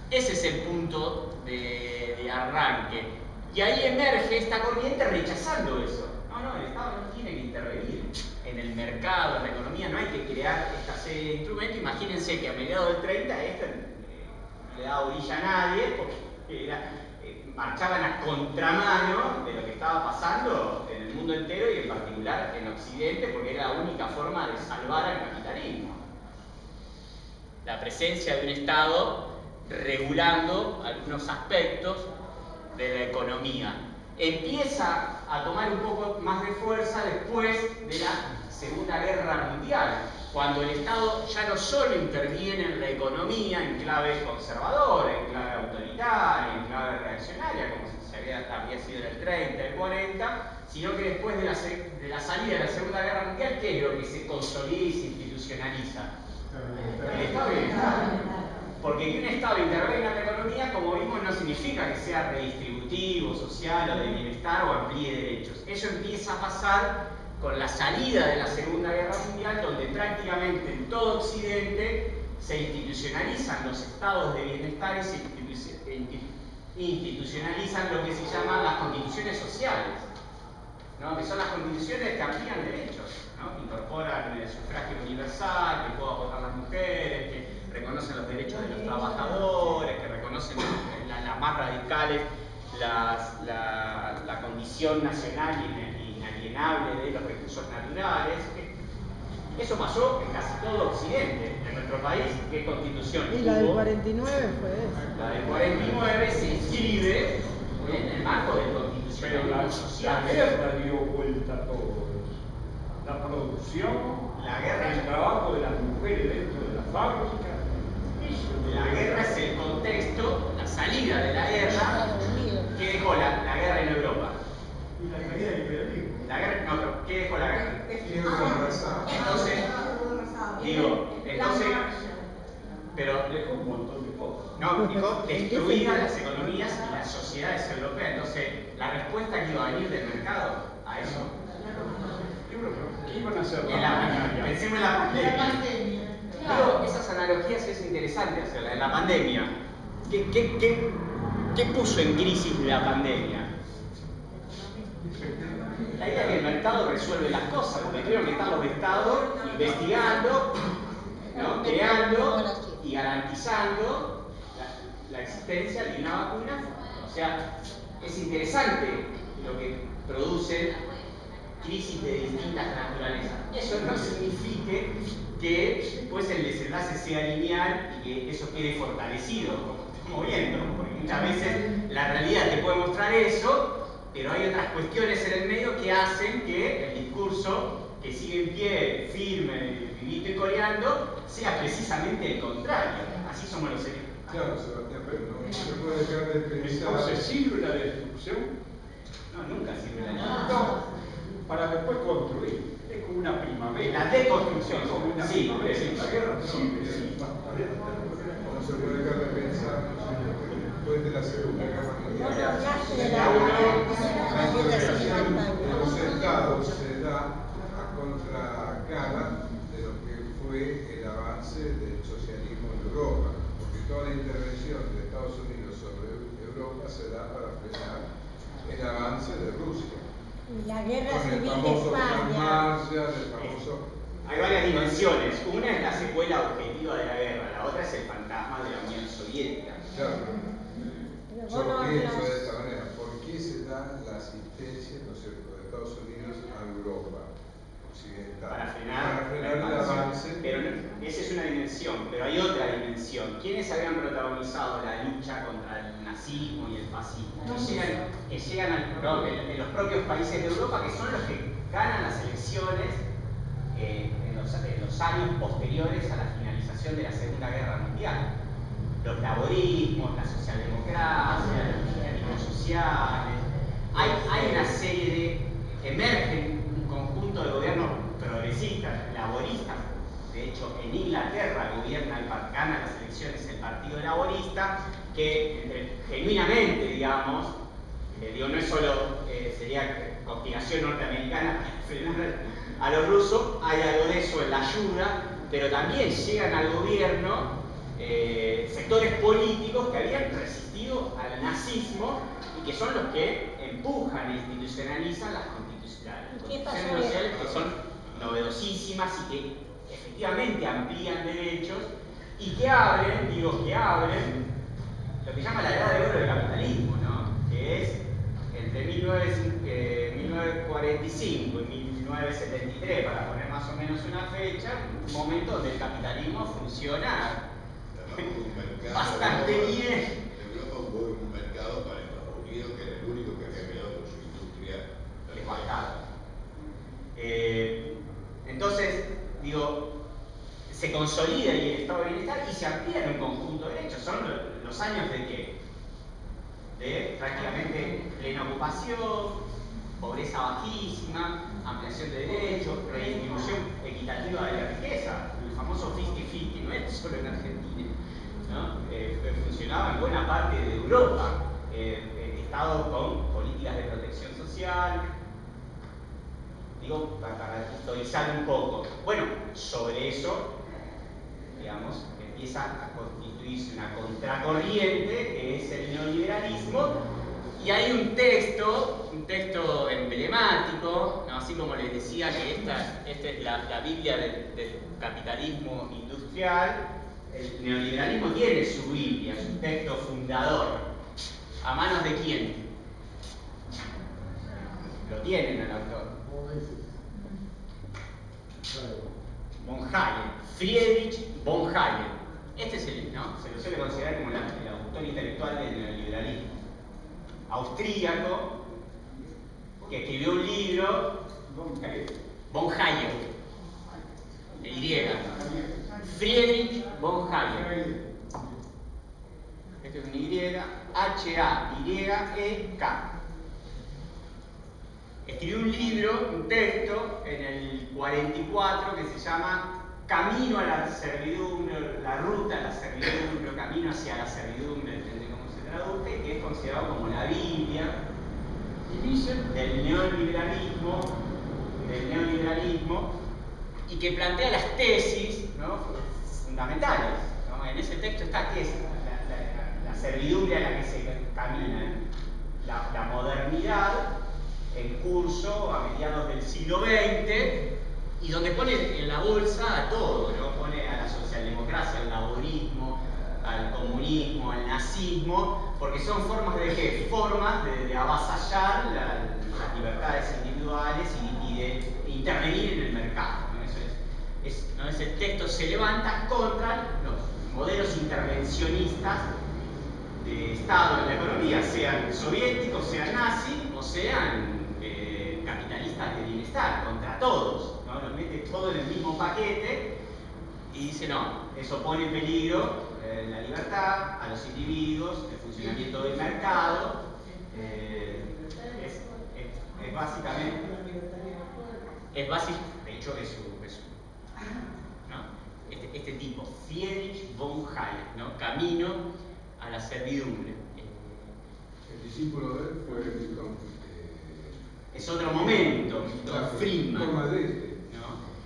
ese es el punto de arranque. Y ahí emerge esta corriente rechazando eso. No, el Estado no tiene que intervenir en el mercado, en la economía, no hay que crear esta serie de instrumentos. Imagínense que a mediados del 30 esto no le daba orilla a nadie, porque marchaban a contramano de lo que estaba pasando en el mundo entero y en particular en Occidente, porque era la única forma de salvar al capitalismo. La presencia de un Estado regulando algunos aspectos de la economía. Empieza a tomar un poco más de fuerza después de la Segunda Guerra Mundial, cuando el Estado ya no solo interviene en la economía en clave conservadora, en clave autoritaria, en clave reaccionaria, como había sido en el 30, el 40, sino que después de la salida de la Segunda Guerra Mundial, ¿qué es lo que se consolida y se institucionaliza? El Estado de bienestar. Porque que un Estado intervenga en la economía, como vimos, no significa que sea redistributivo, social o de bienestar o amplíe derechos. Eso empieza a pasar con la salida de la Segunda Guerra Mundial, donde prácticamente en todo Occidente se institucionalizan los estados de bienestar y se institucionalizan lo que se llaman las constituciones sociales, ¿no? Que son las constituciones que amplían derechos, ¿no? Que incorporan el sufragio universal, que puedan votar las mujeres, que reconocen los derechos de los trabajadores, que reconocen las más radicales la condición nacional y inalienable de los recursos naturales. Eso pasó en casi todo Occidente. En nuestro país, ¿qué constitución? Y la del 49 fue esa. La del 49 se inscribe en el marco del constitucionalismo social. La guerra dio vuelta a todo. La producción, el trabajo de las mujeres dentro de la fábrica. La guerra es el contexto, la salida de la guerra, que dejó la guerra en Europa. Y la caída del liberalismo. ¿Qué dejó la guerra? Pero dejó un montón de cosas. No, dijo destruidas las economías y las sociedades europeas. Entonces, la respuesta que iba a venir del mercado a eso. ¿Qué iban a hacer? Pensemos en la pandemia. Pero esas analogías es interesante hacerlas. En la pandemia, ¿qué puso en crisis la pandemia? La idea es que el mercado resuelve las cosas, porque tuvieron que estar los estados investigando, ¿no? Creando y garantizando la existencia de una vacuna. O sea, es interesante lo que producen crisis de distintas naturalezas. Eso no significa que después el desenlace sea lineal y que eso quede fortalecido, como moviendo, porque muchas veces la realidad te puede mostrar eso, pero hay otras cuestiones en el medio que hacen que el discurso que sigue en pie, firme, vivito y coreando, sea precisamente el contrario. Así somos los seres. Claro, Sebastián, pero no se puede dejar de pensar. Entonces, ¿sirve la destrucción? No, nunca sirve la No, destrucción. para después construir. Es como una primavera. La deconstrucción, como una sí, primavera. sí. La guerra sirve, sí. No se puede dejar de pensar, después de la Segunda Guerra Mundial, No hablaste de la la intervención de los estados se da a contracara de lo que fue el avance del socialismo en Europa, porque toda la intervención de Estados Unidos sobre Europa se da para frenar el avance de Rusia. La guerra Con el civil de famoso Plan España. Marshall, el famoso... Hay varias dimensiones. Una es la secuela objetiva de la guerra, la otra es el fantasma de la Unión Soviética. Claro. Pero Yo vos no lo pienso hablas- de esta manera. ¿Por qué se da la asistencia, ¿no es cierto?, de Estados Unidos a Europa occidental? Para frenar el avance. Pero esa es una dimensión, pero hay otra dimensión. ¿Quiénes habían protagonizado la lucha contra el nazismo y el fascismo? Que llegan en los propios países de Europa, que son los que ganan las elecciones en los años posteriores a la finalización de la Segunda Guerra Mundial. Los laborismos, la socialdemocracia, los liberalismos sociales. Hay una serie emergen un conjunto de gobiernos progresistas, laboristas. De hecho, en Inglaterra gana las elecciones el Partido Laborista, que genuinamente, digamos, no es solo, sería conspiración norteamericana para frenar a los rusos, hay algo de eso en la ayuda, pero también llegan al gobierno sectores políticos que habían resistido al nazismo y que son los que empujan e institucionalizan las constituciones sociales, que son novedosísimas y que efectivamente amplían derechos y que abren lo que llama la edad de oro del capitalismo, ¿no? Que es entre 1945 y 1973, para poner más o menos una fecha, un momento donde el capitalismo funciona bastante bien. Europa fue un mercado para Estados Unidos, que era el único que había quedado con su industria. Entonces, se consolida el estado de bienestar y se amplían un conjunto de derechos. Son los años de qué? De prácticamente plena ocupación, pobreza bajísima, ampliación de derechos, redistribución equitativa de la riqueza. El famoso 50-50 no es solo en Argentina, ¿no? Funcionaba en buena parte de Europa. Estados con políticas de protección social, para historizar un poco. Bueno, sobre eso, digamos, empieza a constituirse una contracorriente que es el neoliberalismo, y hay un texto emblemático, ¿no? Así como les decía que esta es la Biblia del capitalismo industrial. El neoliberalismo tiene su Biblia, su texto fundador. ¿A manos de quién? Lo tienen al autor. Von Hayek, Friedrich von Hayek. Este es se lo suele considerar como el autor intelectual del neoliberalismo. Austríaco, que escribió un libro, von Hayek, Y. Friedrich von Hayek. Este es un Y, H-A-Y-E-K. Escribió un libro, un texto, en el 44 que se llama Camino a la servidumbre, la ruta a la servidumbre, Camino hacia la servidumbre, depende de cómo se traduce, que es considerado como la Biblia del neoliberalismo, y que plantea las tesis, ¿no?, fundamentales, ¿no? En ese texto está qué es la servidumbre a la que se camina, la modernidad en curso a mediados del siglo XX, y donde pone en la bolsa a todo, ¿no? Pone a la socialdemocracia, al laborismo, al comunismo, al nazismo, porque son formas de ¿qué? Formas de avasallar las libertades individuales y de intervenir en el mercado, ¿no? Eso ¿no? Ese texto se levanta contra los modelos intervencionistas de Estado en la economía, sean soviéticos, sean nazis o sean capitalistas de bienestar, contra todos, ¿no? Los mete todo en el mismo paquete y dice no, eso pone en peligro la libertad, a los individuos, el funcionamiento del mercado. Es básicamente, de hecho es ¿no? Este tipo, Friedrich von Hayek, ¿no? Camino a la servidumbre. El discípulo de él fue Milton. Es otro momento, Milton Friedman. ¿No?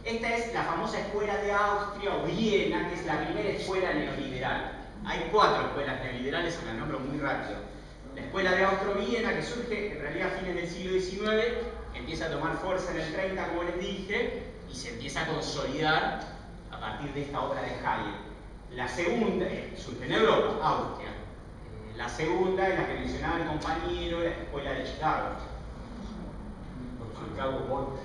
Esta es la famosa escuela de Austria o Viena, que es la primera escuela neoliberal. Hay 4 escuelas neoliberales, se las nombro muy rápido. La escuela de Austro-Viena, que surge en realidad a fines del siglo XIX, empieza a tomar fuerza en el 30, como les dije, y se empieza a consolidar a partir de esta obra de Hayek. La segunda, surge en Europa, Austria. La segunda es la que mencionaba el compañero, la escuela de Chicago. Los Chicago Boys.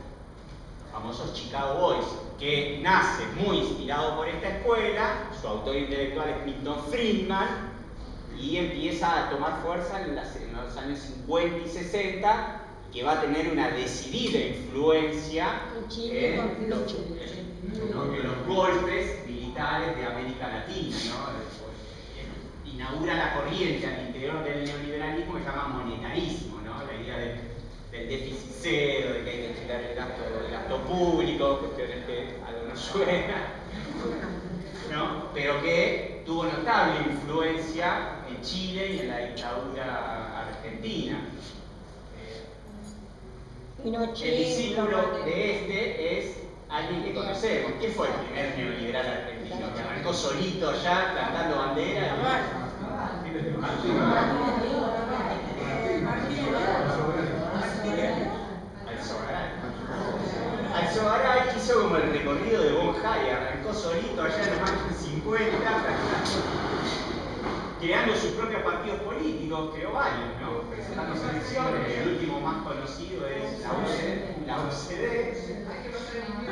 Los famosos Chicago Boys, que nace muy inspirado por esta escuela, su autor intelectual es Milton Friedman, y empieza a tomar fuerza en los años 50 y 60, que va a tener una decidida influencia en los golpes militares de América Latina, ¿no? Inaugura la corriente al interior del neoliberalismo que se llama monetarismo, ¿no? La idea del déficit cero, de que hay que quitar el gasto público, cuestiones que a lo nos suena, ¿no? Pero que tuvo notable influencia en Chile y en la dictadura argentina. El discípulo de este es alguien que conocemos. ¿Quién fue el primer neoliberal argentino? Que arrancó solito allá, plantando bandera. Alzogaray hizo como el recorrido de von Hayek, arrancó solito allá en los años 50, creando sus propios partidos políticos, creó varios, ¿no? Presentando elecciones, el último más conocido es la UCD,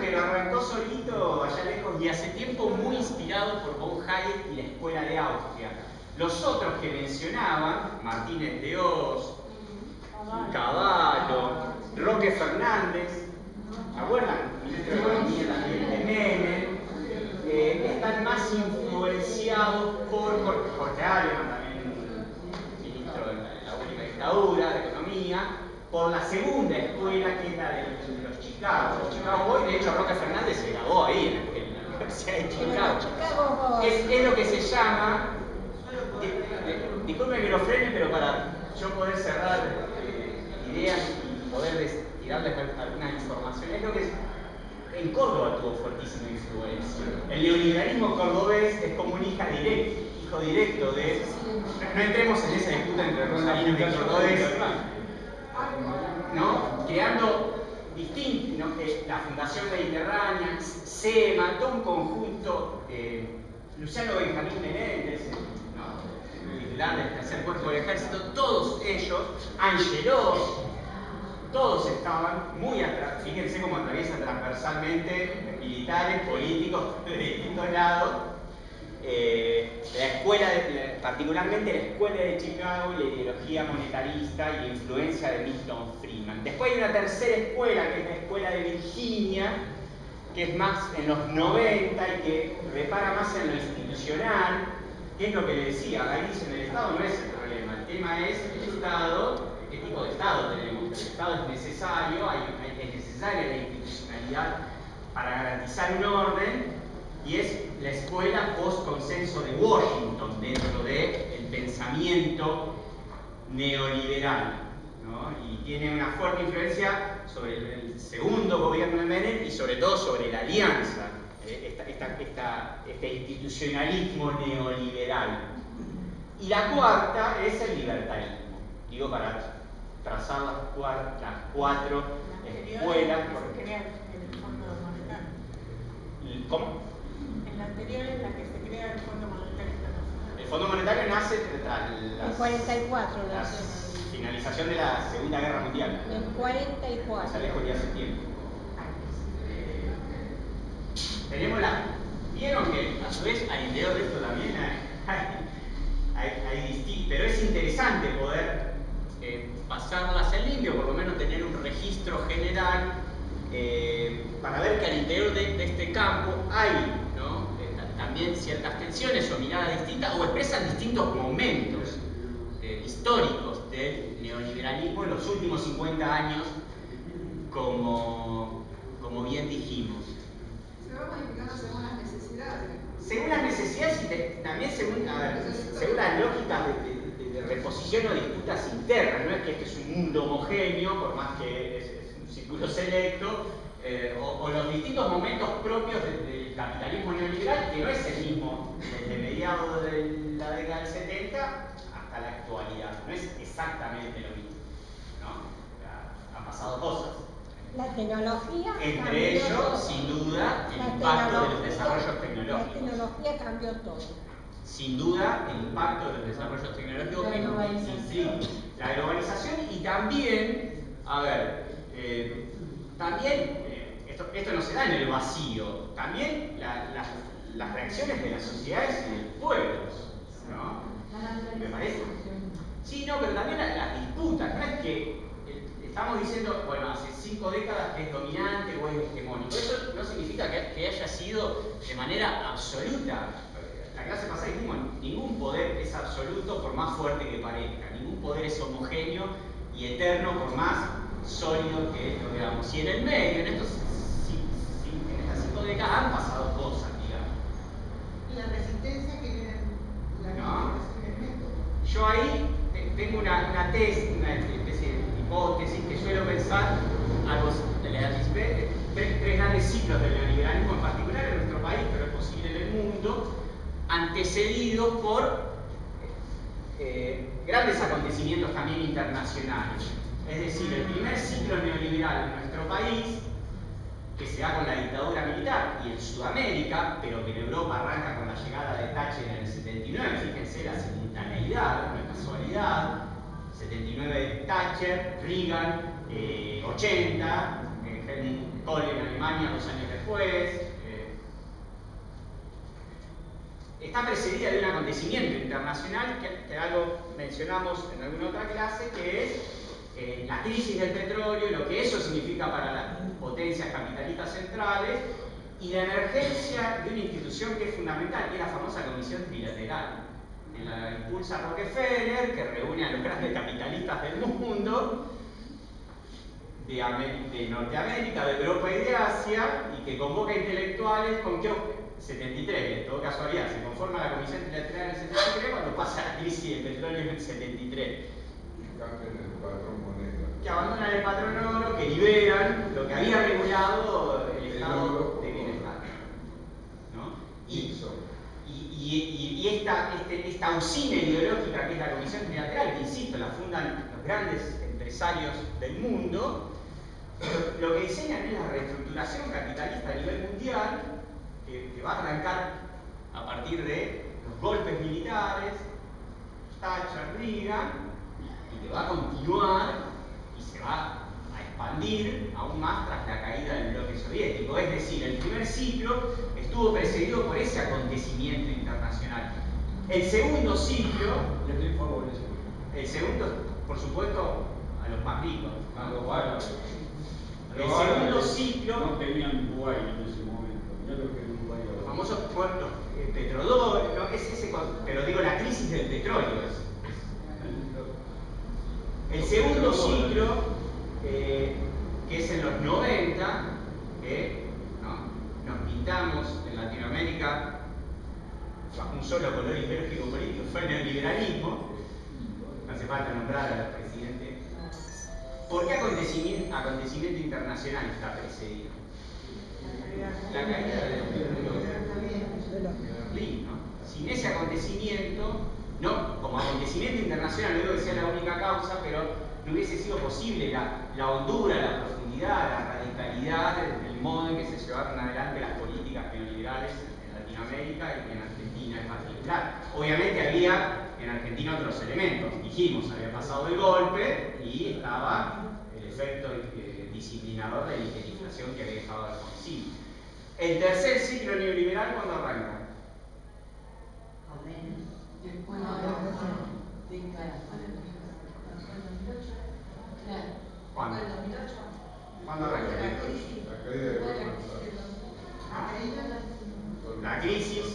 pero arrancó solito allá lejos y hace tiempo muy inspirado por von Hayek y la escuela de Austria. Los otros que mencionaban, Martínez de Oz, Cavallo, Roque Fernández, ¿se acuerdan? Ministro de Economía también de Menem, están más influenciados por Jorge Alemán, también ministro de la última dictadura de Economía, por la segunda escuela que es la de los Chicago. Los Chicago Boys, de hecho Roque Fernández se graduó ahí en la Universidad de Chicago. Es lo que se llama, disculpen que lo frene, pero para yo poder cerrar ideas y poder tirarles alguna información, es lo que en Córdoba tuvo fuertísima influencia. El neoliberalismo cordobés es como un hijo directo de... No entremos en esa disputa entre rosarinos y cordobés, ¿no? Creando la Fundación Mediterránea, SEMA, todo un conjunto, Luciano Benjamín Menéndez, el titular del tercer cuerpo del ejército, todos ellos, Angelós, todos estaban muy atrás. Fíjense cómo atraviesan transversalmente militares, políticos de distintos lados. La escuela, particularmente la escuela de Chicago y la ideología monetarista y la influencia de Milton Friedman. Después hay una tercera escuela, que es la escuela de Virginia, que es más en los 90 y que repara más en lo institucional, que es lo que le decía. Ahí dicen, el Estado no es el problema, el tema es el Estado. ¿Qué tipo de Estado tenemos? El Estado es necesario, es necesaria la institucionalidad para garantizar un orden, y es la escuela post-consenso de Washington dentro del pensamiento neoliberal, ¿no? Y tiene una fuerte influencia sobre el segundo gobierno de Menem y sobre todo sobre la alianza, este institucionalismo neoliberal. Y la cuarta es el libertarismo. Digo, para trazar las 4 escuelas. Se crea el Fondo Monetario. ¿Cómo? En la anterior es la que se crea el Fondo Monetario Internacional. El Fondo Monetario nace tras En 44 la finalización de la Segunda Guerra Mundial. En 44. Se alejó ya hace tiempo. Tenemos vieron que a su vez al interior de esto también pero es interesante poder pasarlas en limpio, por lo menos tener un registro general para ver que al interior de este campo hay, ¿no?, también ciertas tensiones o miradas distintas o expresan distintos momentos históricos del neoliberalismo en los últimos 50 años, como bien dijimos. Se va modificando según las necesidades. Según las necesidades y también según las lógicas de reposición o disputas internas. No es que este es un mundo homogéneo, por más que es un círculo selecto, o los distintos momentos propios del capitalismo neoliberal, que no es el mismo desde mediados de la década del 70 hasta la actualidad. No es exactamente lo mismo, ¿no? Han pasado cosas. La tecnología. Entre ellos, sin duda, el impacto de los desarrollos tecnológicos. La tecnología cambió todo. Sin duda, el impacto de los desarrollos tecnológicos la globalización y también, esto no se da en el vacío, también las reacciones de las sociedades y de los pueblos, ¿no? ¿Me parece? Sí, no, pero también las disputas, no es que estamos diciendo, bueno, hace 5 décadas que es dominante o es hegemónico. Eso no significa que haya sido de manera absoluta. La clase pasada dijimos, ningún poder es absoluto por más fuerte que parezca, ningún poder es homogéneo y eterno por más sólido que lo veamos. Y en el medio, en estas 5 décadas han pasado cosas, digamos. Y la resistencia que tienen la generación del método. Yo ahí tengo una tesis, una especie de hipótesis que suelo pensar tres grandes ciclos del neoliberalismo, en particular en nuestro país, pero es posible en el mundo, antecedidos por grandes acontecimientos también internacionales. Es decir, el primer ciclo neoliberal en nuestro país, que se da con la dictadura militar y en Sudamérica, pero que en Europa arranca con la llegada de Thatcher en el 79, fíjense la simultaneidad, no es casualidad, 79 Thatcher, Reagan, 80, Helmut Kohl en Alemania 2 años después. Está precedida de un acontecimiento internacional que algo mencionamos en alguna otra clase, que es la crisis del petróleo, lo que eso significa para las potencias capitalistas centrales y la emergencia de una institución que es fundamental, que es la famosa Comisión Trilateral, que la impulsa Rockefeller, que reúne a los grandes capitalistas del mundo, de Norteamérica, de Europa y de Asia, y que convoca intelectuales con que 73, en todo casualidad, se conforma la Comisión Trilateral en el 73 cuando pasa la crisis del petróleo en el 73. Que abandonan el patrón oro, que liberan lo que había regulado el estado de bienestar, ¿no? Y esta usina ideológica que es la Comisión Trilateral, que insisto, la fundan los grandes empresarios del mundo, lo que diseñan es la reestructuración capitalista a nivel mundial, que va a arrancar a partir de los golpes militares, Thatcher, Reagan, y que va a continuar y se va a expandir aún más tras la caída del bloque soviético. Es decir, el primer ciclo estuvo precedido por ese acontecimiento internacional. El segundo ciclo, por supuesto, a los más ricos. El segundo ciclo, no tenían Kuwait en ese momento. Los famosos puertos petrodólares, pero digo la crisis del petróleo. El segundo ciclo, que es en los 90, nos pintamos en Latinoamérica bajo un solo color ideológico político, fue el neoliberalismo. No hace falta nombrar a los presidentes. ¿Por qué acontecimiento internacional está precedido? La caída de Berlín, ¿no? Sin ese acontecimiento, no como acontecimiento internacional, no digo que sea la única causa, pero no hubiese sido posible la hondura, la profundidad, la radicalidad del modo en que se llevaron adelante las políticas neoliberales en Latinoamérica y en Argentina en particular. Obviamente había en Argentina otros elementos. Dijimos, había pasado el golpe y estaba el efecto disciplinador de la higienismo que había dejado Alfonsín. El tercer ciclo neoliberal, ¿cuándo arranca? ¿Cuándo? ¿Cuándo arrancó? La caída de Goldman Sachs. La crisis,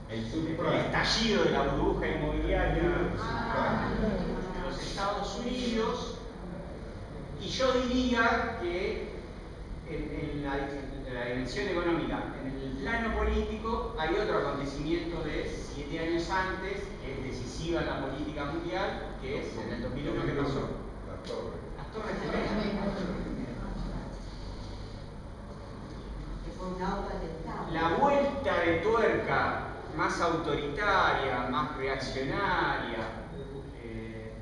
El el estallido de la burbuja inmobiliaria de los Estados Unidos, y yo diría que en la dimensión económica, en el plano político, hay otro acontecimiento de 7 años antes, que es decisiva en la política mundial, que es en el 2001 que pasó. Las Torres Gemelas. La vuelta de tuerca más autoritaria, más reaccionaria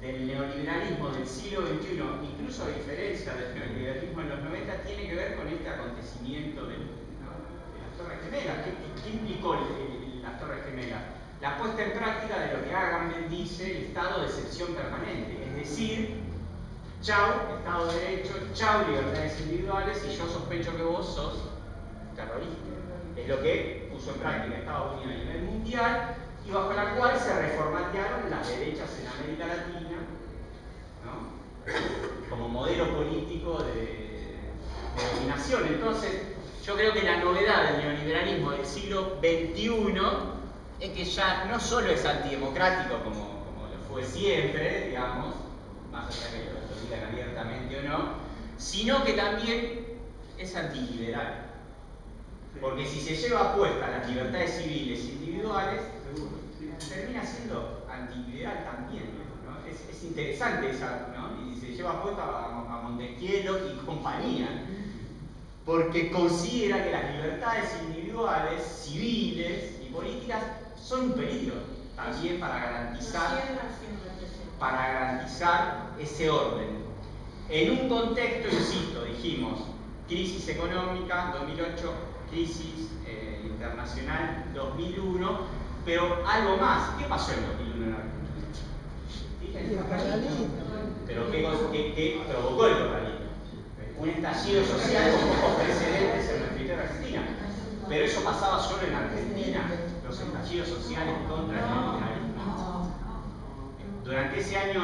del neoliberalismo del siglo XXI, incluso a diferencia del neoliberalismo en los 90, tiene que ver con este acontecimiento de las Torres Gemelas. ¿Qué implicó las Torres Gemelas? La puesta en práctica de lo que Agamben dice el estado de excepción permanente, es decir, chau Estado de Derecho, chau libertades individuales, y yo sospecho que vos sos terrorista. Es lo que puso en práctica Estados Unidos a nivel mundial, y bajo la cual se reformatearon las derechas en América Latina, ¿no? Como modelo político de dominación. Entonces, yo creo que la novedad del neoliberalismo del siglo XXI es que ya no solo es antidemocrático como lo fue siempre, digamos, más allá que lo digan abiertamente o no, sino que también es antiliberal. Porque si se lleva a puesta las libertades civiles individuales, termina siendo antiliberal también, ¿no? Es interesante esa, ¿no? Y se lleva a puesta a Montesquieu y compañía, porque considera que las libertades individuales, civiles y políticas son un peligro también para garantizar ese orden. En un contexto, insisto, dijimos, crisis económica 2008, crisis internacional 2001, pero algo más. ¿Qué pasó en 2001 en Argentina? ¿Pero qué provocó el localismo? Un estallido social con pocos precedentes en nuestra historia argentina. Pero eso pasaba solo en Argentina, los estallidos sociales contra el neoliberalismo. Durante ese año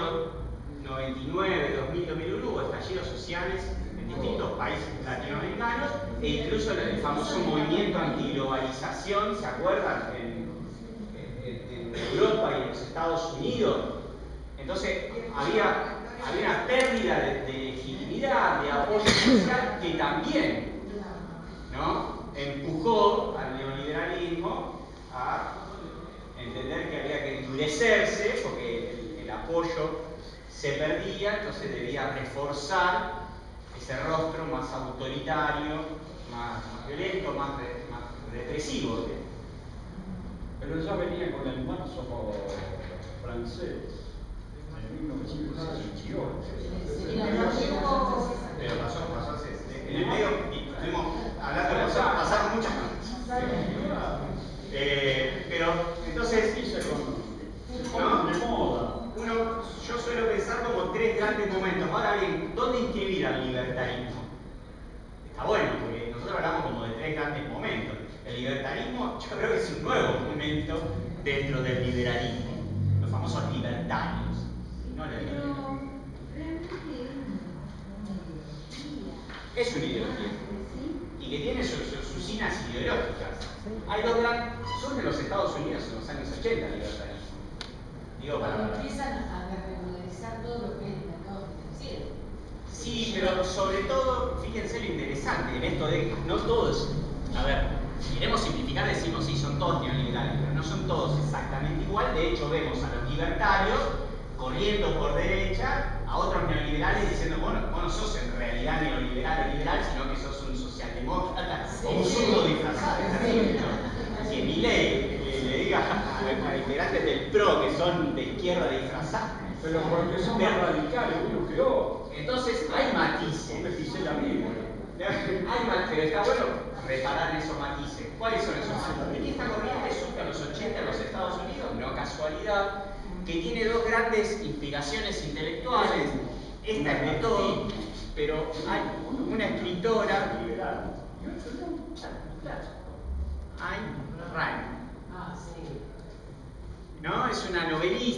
99, 2000, 2001 hubo estallidos sociales en distintos países latinoamericanos, e incluso el famoso movimiento antiglobalización, ¿se acuerdan? En Europa y en los Estados Unidos. Entonces había una pérdida de legitimidad, de apoyo social, que también, ¿no?, empujó al neoliberalismo a entender que había que endurecerse porque el apoyo se perdía, entonces debía reforzar ese rostro más autoritario, más violento, más represivo. Pero ya venía con el marzo francés en 1918. Pero pasó en el medio, estuvimos hablando de pasaron muchas cosas. Pero entonces, ¿no? Yo suelo pensar como 3 grandes momentos. Ahora bien, ¿dónde inscribir al libertarismo? Está bueno, porque nosotros hablamos como de 3 grandes momentos. El libertarismo, yo creo que es un nuevo momento dentro del liberalismo. Los famosos libertarios. No los libertarios. Es una ideología. Y que tiene sus cinas ideológicas. Hay 2 grandes. Son de los Estados Unidos en los años 80, el libertarismo. Digo, cuando empiezan a regularizar todo lo que es el mercado financiero. Sí, pero sobre todo, fíjense lo interesante en esto de que no todos, a ver, queremos simplificar, decimos sí, son todos neoliberales, pero no son todos exactamente igual. De hecho, vemos a los libertarios corriendo por derecha, a otros neoliberales diciendo, bueno, vos no sos en realidad neoliberal o liberal, sino que sos un socialdemócrata o un zurdo disfrazado. Si en mi ley le diga a integrantes del PRO que son de izquierda disfrazados, pero porque son más radicales uno que otro. Entonces hay matices. Pero está bueno reparar esos matices. ¿Cuáles son esos matices? Esta corriente surge a los 80 en los Estados Unidos, no casualidad, que tiene 2 grandes inspiraciones intelectuales. Esta es de todo, pero hay una escritora liberal. Ayn Rand. ¿no? Es una novelista.